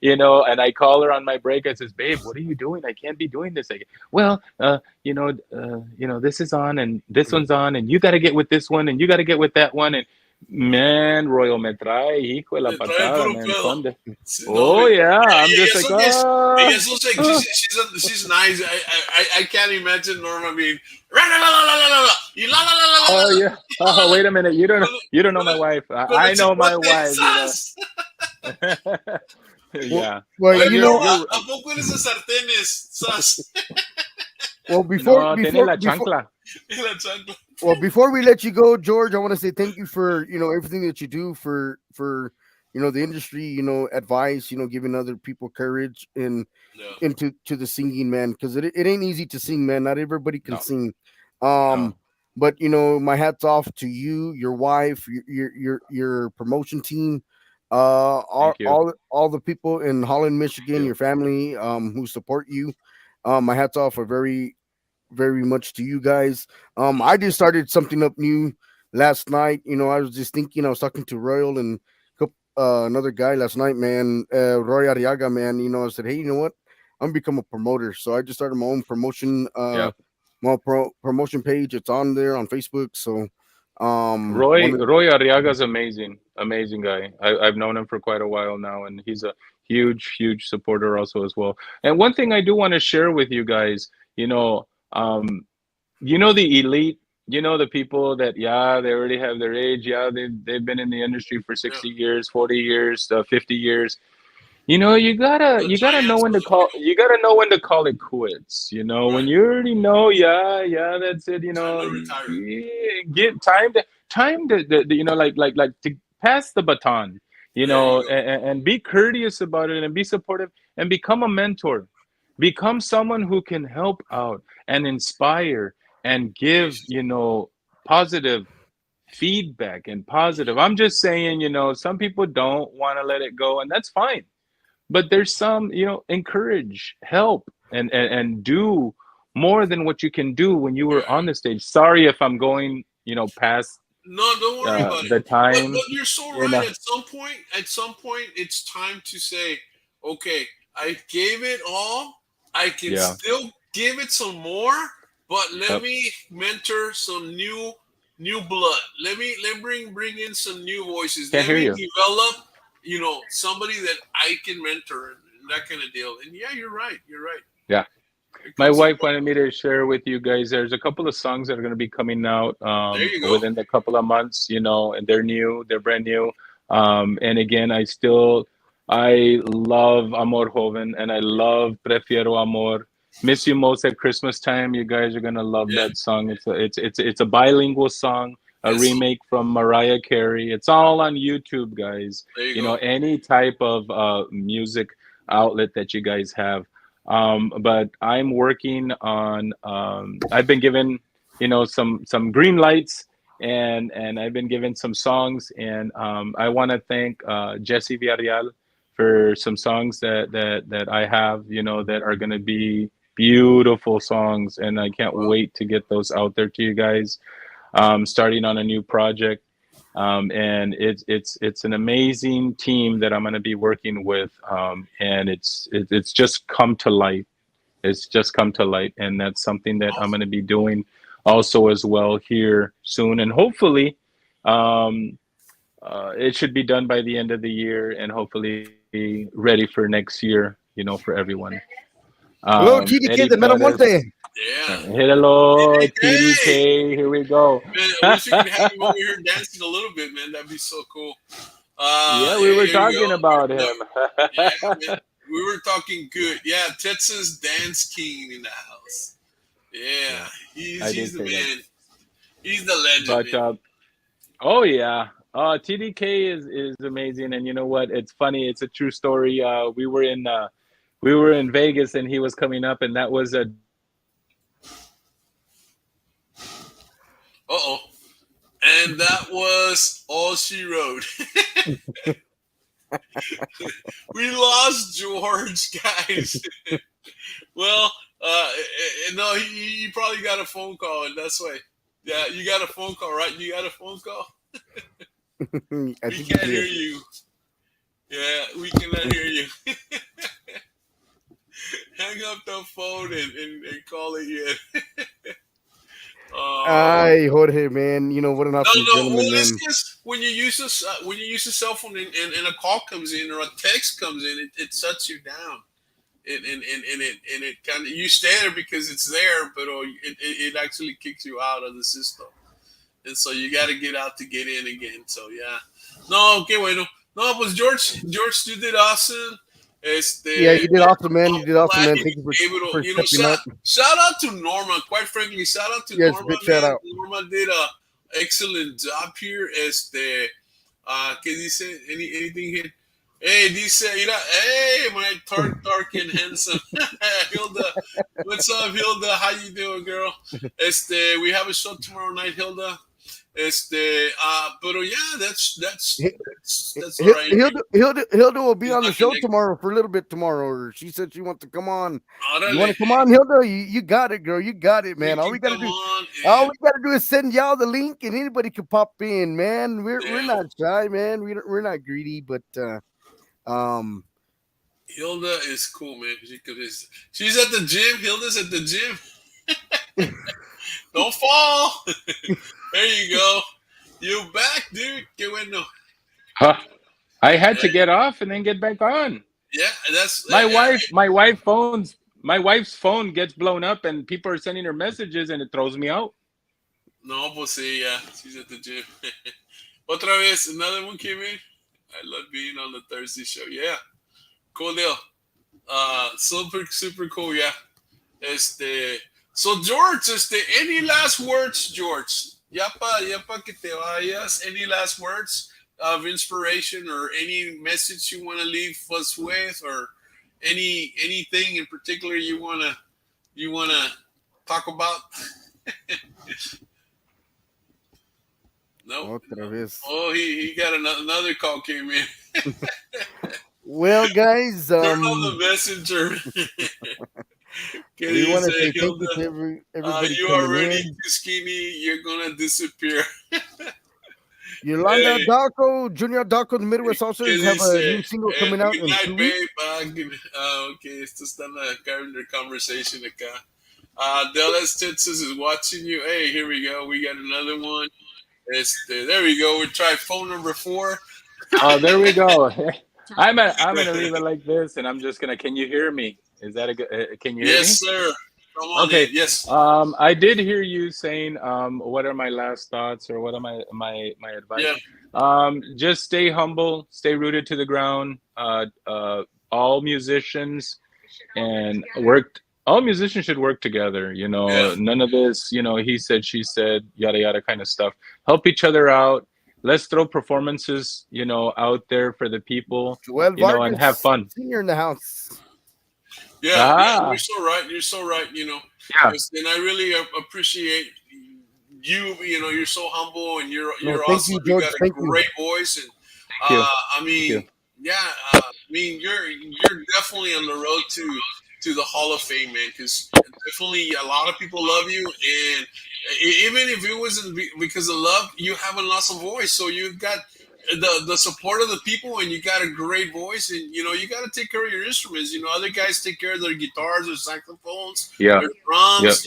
C: and I call her on my break. I says, babe, what are you doing? I can't be doing this. Well, this is on, and this one's on, and you got to get with this one, and you got to get with that one, and man, Royal me trae, hijo de la
B: me trae
C: patada,
B: puro
C: man.
B: pedo.
C: Conde.
B: Sí, no,
C: Oh yeah, I'm just
B: ellas
C: like,
B: son this. Ellas son like,
C: ah.
B: she's nice. I can't imagine Norma being la la la la la la la y la la la la la
C: Oh yeah.
B: la
C: Oh,
B: la
C: wait a minute. You don't know
B: con
C: my
B: el
C: wife.
B: con el
C: I know my
B: chipotle.
C: wife.
B: ¡Sas!
A: well,
C: Yeah.
A: well,
C: But
B: Oye,
C: you're
B: Norma,
C: you're
B: ¿a poco eres de sartenes? ¡Sas!
A: well,
C: no tiene la chancla.
B: Y la chancla.
A: before we let you go, George, I want to say thank you for everything that you do for the industry, advice, giving other people courage and
B: Yeah,
A: into to the singing, man, because it ain't easy to sing, man. Not everybody can
C: No,
A: sing.
C: no.
A: But my hats off to you, your wife, your promotion team,
C: Thank you.
A: All the people in Holland,
C: Thank
A: Michigan,
C: you.
A: your family, who support you. My hats off are very much to you guys. I just started something up new last night. I was just thinking. I was talking to Royal and another guy last night, man. Roy Arriaga, man. I said, hey, you know what? I'm gonna become a promoter. So I just started my own promotion.
C: Yeah.
A: Promotion page. It's on there on Facebook. So,
C: Roy
A: one of
C: Roy Arriaga's amazing, amazing guy. I've known him for quite a while now, and he's a huge, huge supporter also as well. And one thing I do want to share with you guys, the elite, the people that yeah, they already have their age, yeah, they've been in the industry for
B: Yeah.
C: 60 years, 40 years, 50 years. You gotta
B: The
C: you gotta know
B: giants
C: when
B: of
C: to
B: the
C: call you gotta know when to call it quits. When
B: right.
C: you already know, yeah, yeah, that's it.
B: Time to retire.
C: Get time to like to pass the baton.
B: There you go.
C: And be courteous about it and be supportive and become a mentor. Become someone who can help out and inspire and give
B: Yes.
C: positive feedback and positive. I'm just saying, some people don't want to let it go, and that's fine, but there's some, encourage, help, and do more than what you can do when you
B: Yeah.
C: were on the stage. Sorry if I'm going past
B: No, don't worry about it.
C: the
B: But
C: time.
B: you're so
C: you
B: right.
C: know
B: At some point, it's time to say, okay, I gave it all. I can
C: yeah.
B: still give it some more, but let
C: Yep.
B: me mentor some new blood. Let me bring in some new voices.
C: Can't
B: Let
C: hear
B: me
C: you.
B: develop, somebody that I can mentor and that kind of deal. And yeah, you're right. You're right.
C: Yeah.
B: It
C: My
B: comes up.
C: wife wanted me to share with you guys. There's a couple of songs that are going to be coming out
B: There you go.
C: within a couple of months. And they're new, they're brand new. And again, I love Amor Joven, and I love Prefiero Amor. Miss You Most at Christmas Time. You guys are gonna love
B: Yeah.
C: that song. It's a bilingual song, a
B: Yes.
C: remake from Mariah Carey. It's all on YouTube, guys.
B: There you go.
C: Any type of music outlet that you guys have. But I'm working on. I've been given, some green lights, and I've been given some songs, and I want to thank Jesse Villarreal for some songs that I have, that are going to be beautiful songs, and I can't
B: Well,
C: wait to get those out there to you guys. Starting on a new project, and it's an amazing team that I'm going to be working with, and it's just come to light. It's just come to light, and that's something that I'm going
B: awesome.
C: to be doing also as well here soon, and hopefully. Um, it should be done by the end of the year and hopefully ready for next year, for everyone.
A: hello,
C: Eddie
A: TDK, the
C: Perez,
A: Metamonte.
B: Yeah.
C: hello,
B: Hey,
C: TDK, here we go.
B: man, I wish we could have you over here dancing a little bit, man. That'd be so cool.
C: Yeah, we
B: Yeah,
C: were
B: here you go.
C: talking about
B: No,
C: him.
B: yeah, man. We were talking good. Yeah, Texas Dance King in the house. Yeah,
C: Yeah,
B: he's
C: I
B: he's
C: did
B: the
C: say that.
B: man. He's the legend,
C: But
B: man.
C: oh yeah, TDK is amazing, and you know what? It's funny. It's a true story. We were in Vegas, and he was coming up, and that was a
B: Uh-oh. And that was all she wrote. We lost George, guys. Well, no, he probably got a phone call, and that's why. Yeah, you got a phone call, right? You got a phone call?
A: I
B: We
A: think you
B: can't hear
A: did.
B: you. Yeah, we cannot hear you. Hang up the phone and call it yet. Oh.
A: Ay, Jorge, man. What an
B: No,
A: awesome
B: no.
A: gentleman,
B: Well, it's
A: man.
B: just when you use a cell phone and a call comes in or a text comes in, it shuts you down. And it kind of you stay there because it's there, but it actually kicks you out of the system, and so you got to get out to get in again. So yeah, no, okay, bueno, no, pues George, you did awesome.
A: Yeah,
B: Este,
A: you did awesome, man. You did
B: I'm
A: awesome,
B: glad
A: man.
B: he
A: Thank you
B: was able
A: for
B: to,
A: stepping up.
B: shout out to Norma. Quite frankly, shout out to
A: Yes,
B: Norma,
A: big shout
B: man.
A: out.
B: Norma did a excellent job here. ¿Qué dice? Anything here? Hey, dice, mira, hey, my dark and handsome Hilda. What's up, Hilda? How you doing, girl? We have a show tomorrow night, Hilda. Pero yeah,
A: He-
B: that's all right.
A: Hilda will be
B: He's
A: on the
B: not
A: show
B: connected.
A: tomorrow for a little bit tomorrow. Or she said she wants to come on. You want
B: Órale,
A: to come on, Hilda? You got it, girl. You got it,
B: you
A: man.
B: can come on
A: All
B: and
A: we gotta do is send y'all the link, and anybody can pop in, man. We're
B: yeah,
A: not shy, man. We're not greedy, but um,
B: Hilda is cool, man. She's at the gym. Hilda's at the gym. Don't fall. There you go. You back, dude. Que bueno.
C: Huh. I had
B: Yeah,
C: to get off and then get back on.
B: yeah, that's
C: My
B: yeah.
C: wife, my wife phones, my wife's phone gets blown up, and people are sending her messages, and it throws me out.
B: No, pues sí, yeah. She's at the gym. Otra vez, another one came in. I love being on the Thursday show. Yeah, cool deal. Super cool. Yeah. So George, any last words, George? Ya pa que te vayas. Any last words of inspiration or any message you want to leave us with, or anything in particular you wanna talk about? Nope.
A: otra vez.
B: Oh, he got another call came in.
A: Well, guys,
B: Turn on the messenger. Can
A: we
B: you
A: want to
B: say,
A: say thank you
B: Hilda?
A: to everybody
B: You
A: coming
B: already
A: in.
B: too skinny. You're gonna disappear.
A: Yolanda
B: Hey,
A: Daco, Junior Daco, the Midwest
B: ¿qué
A: Ulcers have a
B: dice?
A: new single coming out
B: Good
A: in
B: night,
A: 2 weeks.
B: babe. Okay, esto está en la calendar conversation acá. Dallas, Texas is watching you. Hey, here we go. We got another one. There we go. We try phone number 4.
C: Oh, there we go. I'm gonna leave it like this, and I'm just gonna. Can you hear me? Is that a good? Can you hear
B: Yes,
C: me?
B: sir. Come on in.
C: Okay.
B: Yes.
C: I did hear you saying, what are my last thoughts, or what are my advice?
B: Yeah.
C: Just stay humble, stay rooted to the ground. All musicians and work. All musicians should work together.
B: Yeah.
C: None of this, he said, she said, yada yada kind of stuff. Help each other out. Let's throw performances, out there for the people,
A: Joel
C: and have
A: Vargas,
C: fun.
A: Senior in the house.
B: Yeah. You're
C: Ah,
B: so right. You're so right.
C: yeah.
B: And I really appreciate you. You're so humble, and
A: No,
B: you're
A: thank you,
B: awesome. You
A: George.
B: got a
A: Thank you.
B: great voice, and
C: Thank you.
B: I
C: Thank you.
B: mean, yeah. I mean, you're definitely on the road to the Hall of Fame, man. Because definitely a lot of people love you, and even if it wasn't because of love, you have an awesome voice. So you've got the support of the people, and you got a great voice, and you got to take care of your instruments. Other guys take care of their guitars, their saxophones,
C: Yeah.
B: their
C: Yep.
B: drums.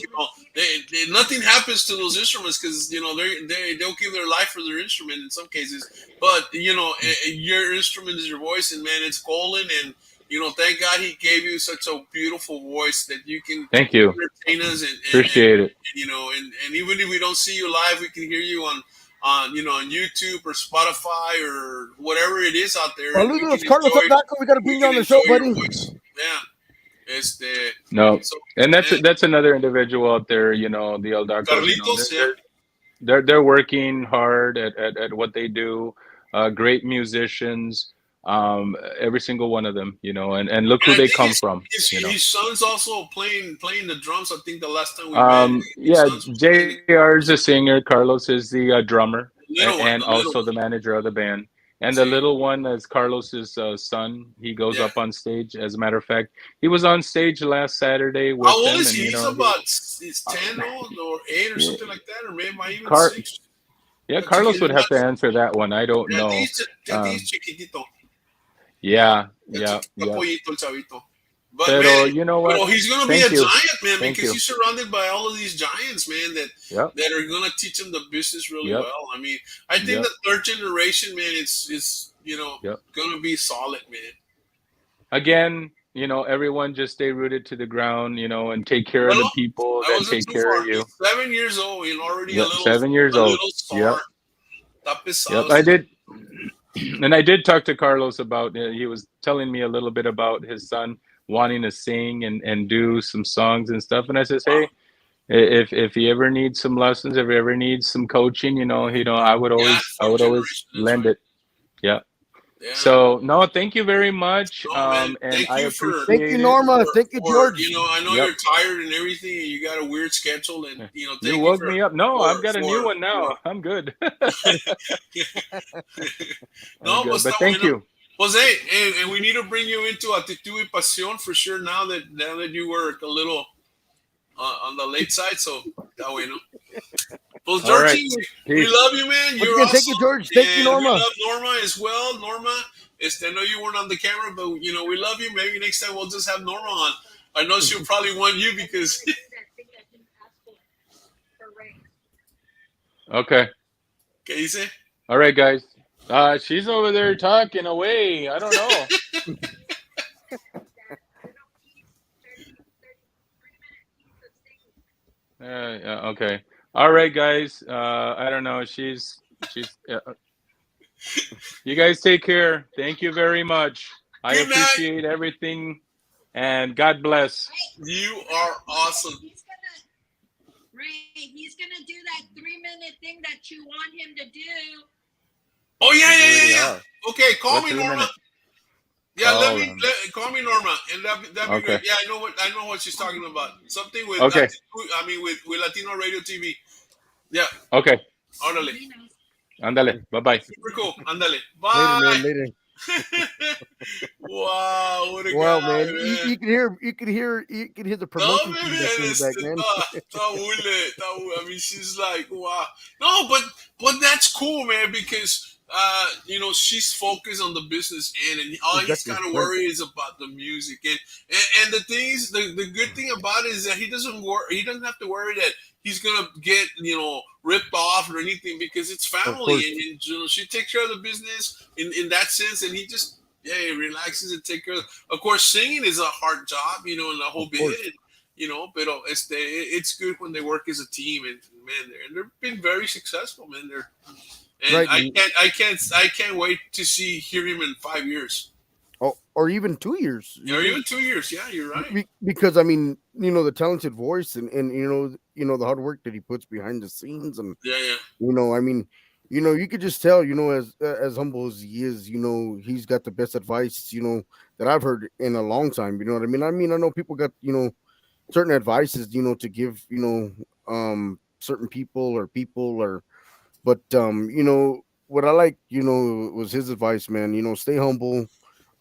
B: Nothing happens to those instruments because they'll give their life for their instrument in some cases. But your instrument is your voice, and man, it's golden. And thank God he gave you such a beautiful voice that you can
C: Thank you.
B: entertain us,
C: Appreciate it.
B: and even if we don't see you live, we can hear you on YouTube or Spotify or whatever it is out there, and we
A: Saludos,
B: can
A: Carlos
B: enjoy
A: Daco. We got to
B: we
A: bring you
B: can
A: on the
B: enjoy
A: show,
B: your
A: buddy.
B: voice. Yeah.
C: No,
B: So
C: and that's
B: and
C: that's another individual out there. The El Darkos.
B: Carlitos, yeah.
C: They're working hard at what they do. Great musicians. Every single one of them. And look
B: And
C: who
B: I
C: they
B: think
C: come
B: his,
C: from.
B: his, his son's also playing the drums. I think the last time we met, his
C: Yeah,
B: sons were playing
C: JR is the singer. Carlos is the drummer,
B: the little one,
C: and
B: the little
C: also
B: one.
C: the manager of the band. And the
B: See,
C: little one is Carlos's son. He goes
B: yeah.
C: up on stage. As a matter of fact, he was on stage last Saturday
B: How
C: with
B: old
C: them,
B: is
C: and
B: he? He's
C: he,
B: about he's 10 or 8 or
C: yeah,
B: something like that, or maybe even
C: Car
B: 6.
C: yeah,
B: But
C: Carlos would have to answer that one. I don't
B: yeah,
C: know.
B: I think he's chiquitito.
C: Yeah,
B: Está
C: yeah, yeah.
B: pollito el chavito. But
C: Pero
B: man,
C: you know what?
B: he's gonna be a
C: Thank you,
B: giant, man,
C: thank
B: because
C: you.
B: he's surrounded by all of these giants, man,
C: Yep,
B: that are gonna teach him the business really
C: yep,
B: well. I mean, I think
C: yep,
B: the third generation, man, it's
C: yep.
B: gonna be solid, man.
C: Again, everyone just stay rooted to the ground, and take care of
B: Well,
C: the people
B: I
C: that
B: wasn't
C: take
B: too
C: care
B: far.
C: of
B: He's
C: you.
B: 7 years old and already
C: Yep, 7 years
B: a
C: old.
B: little
C: Yep,
B: star. Está pesado
C: yep.
B: este.
C: And I did talk to Carlos about. He was telling me a little bit about his son wanting to sing and do some songs and stuff. And I says,
B: Wow.
C: hey, if he ever needs some lessons, if he ever needs some coaching, I would
B: Yeah,
C: always
B: fourth generation. That's
C: lend
B: right.
C: it. Yeah.
B: Yeah.
C: So no, thank you very much.
B: No, man.
C: And
B: Thank
C: I
B: you for
C: appreciate
A: Thank you,
C: it.
A: Norma. Thank you, George.
B: You know, I know
C: Yep.
B: you're tired and everything, and you got a weird schedule, and you know,
C: You
B: thank you
C: woke me up. No, I've got a new one now. I'm good. I'm
B: No,
C: good.
B: pues
C: But
B: está
C: thank
B: bueno.
C: you.
B: Pues hey, and we need to bring you into Actitud y Pasión for sure. Now that you work a little on the late side, so está bueno. Pues
C: All right.
B: Georgie, we
C: Peace.
B: love you, man.
A: Once
B: You're
A: again,
B: awesome.
A: thank you, George. Thank you,
B: And
A: Norma.
B: we love Norma as well. Norma, I know you weren't on the camera, but you know we love you. Maybe next time we'll just have Norma on. I know she'll probably want you because.
C: Okay.
B: ¿Qué dice?
C: All right, guys. She's over there talking away. I don't know. Yeah, okay. All right, guys. I don't know. She's. You guys take care. Thank you very much. I
B: Good night.
C: appreciate everything, and God bless.
B: You are awesome.
E: He's gonna do that 3-minute thing that you want him to do.
B: Oh yeah.
C: are.
B: Okay, call
C: What's
B: me
C: 3
B: Norma.
C: minutes?
B: Yeah,
C: Oh,
B: call me Norma, and that'd be
C: Okay.
B: good. Yeah, I know what she's talking about. Something with
C: Okay.
B: with Latino Radio TV. Yeah,
C: Okay.
B: órale.
C: Ándale. Bye-bye.
B: Super cool. Ándale.
A: Later,
B: Bye.
A: man. Later.
B: Wow, what a
A: Wow,
B: guy,
A: man. You could hear the
B: No,
A: promotion
B: man,
A: team that came back, man.
B: I mean, she's like, wow. No, but that's cool, man, because you know, she's focused on the business end, and all he's
A: Exactly,
B: kind of
A: right.
B: worried is about the music. And the thing is, the good thing about it is that he doesn't have to worry that he's gonna get, you know, ripped off or anything, because it's family,
A: course.
B: and you know, she takes care of the business in that sense, and he just he relaxes and take care of course, singing is a hard job, you know, and the whole bit, and, you know, but it's good when they work as a team, and man, they've been very successful, man. And
A: Right.
B: I can't wait to hear him in 5 years.
A: Oh, or even 2 years.
B: Or even 2 years. Yeah, you're right.
A: Because I mean, you know, the talented voice and you know the hard work that he puts behind the scenes, and
B: Yeah.
A: you know, I mean, you know, you could just tell, you know, as humble as he is, you know, he's got the best advice, you know, that I've heard in a long time. You know what I mean? I know people got, you know, certain advices, you know, to give, you know, certain people, but you know, what I like, you know, was his advice, man. You know, stay humble,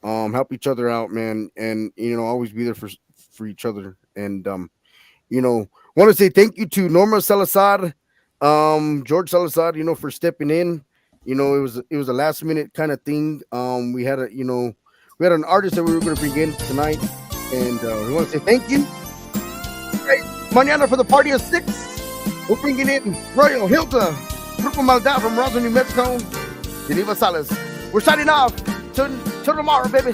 A: help each other out, man, and you know, always be there for each other. And you know, want to say thank you to Norma Salazar, George Salazar, you know, for stepping in. You know, it was a last minute kind of thing. We had an artist that we were going to bring in tonight, and we want to say thank you. Right, mañana for the party of 6, we're bringing in Royal Hilda, Grupo Maldad from Roswell, New Mexico. Geneva Salas. We're signing off. Till tomorrow, baby.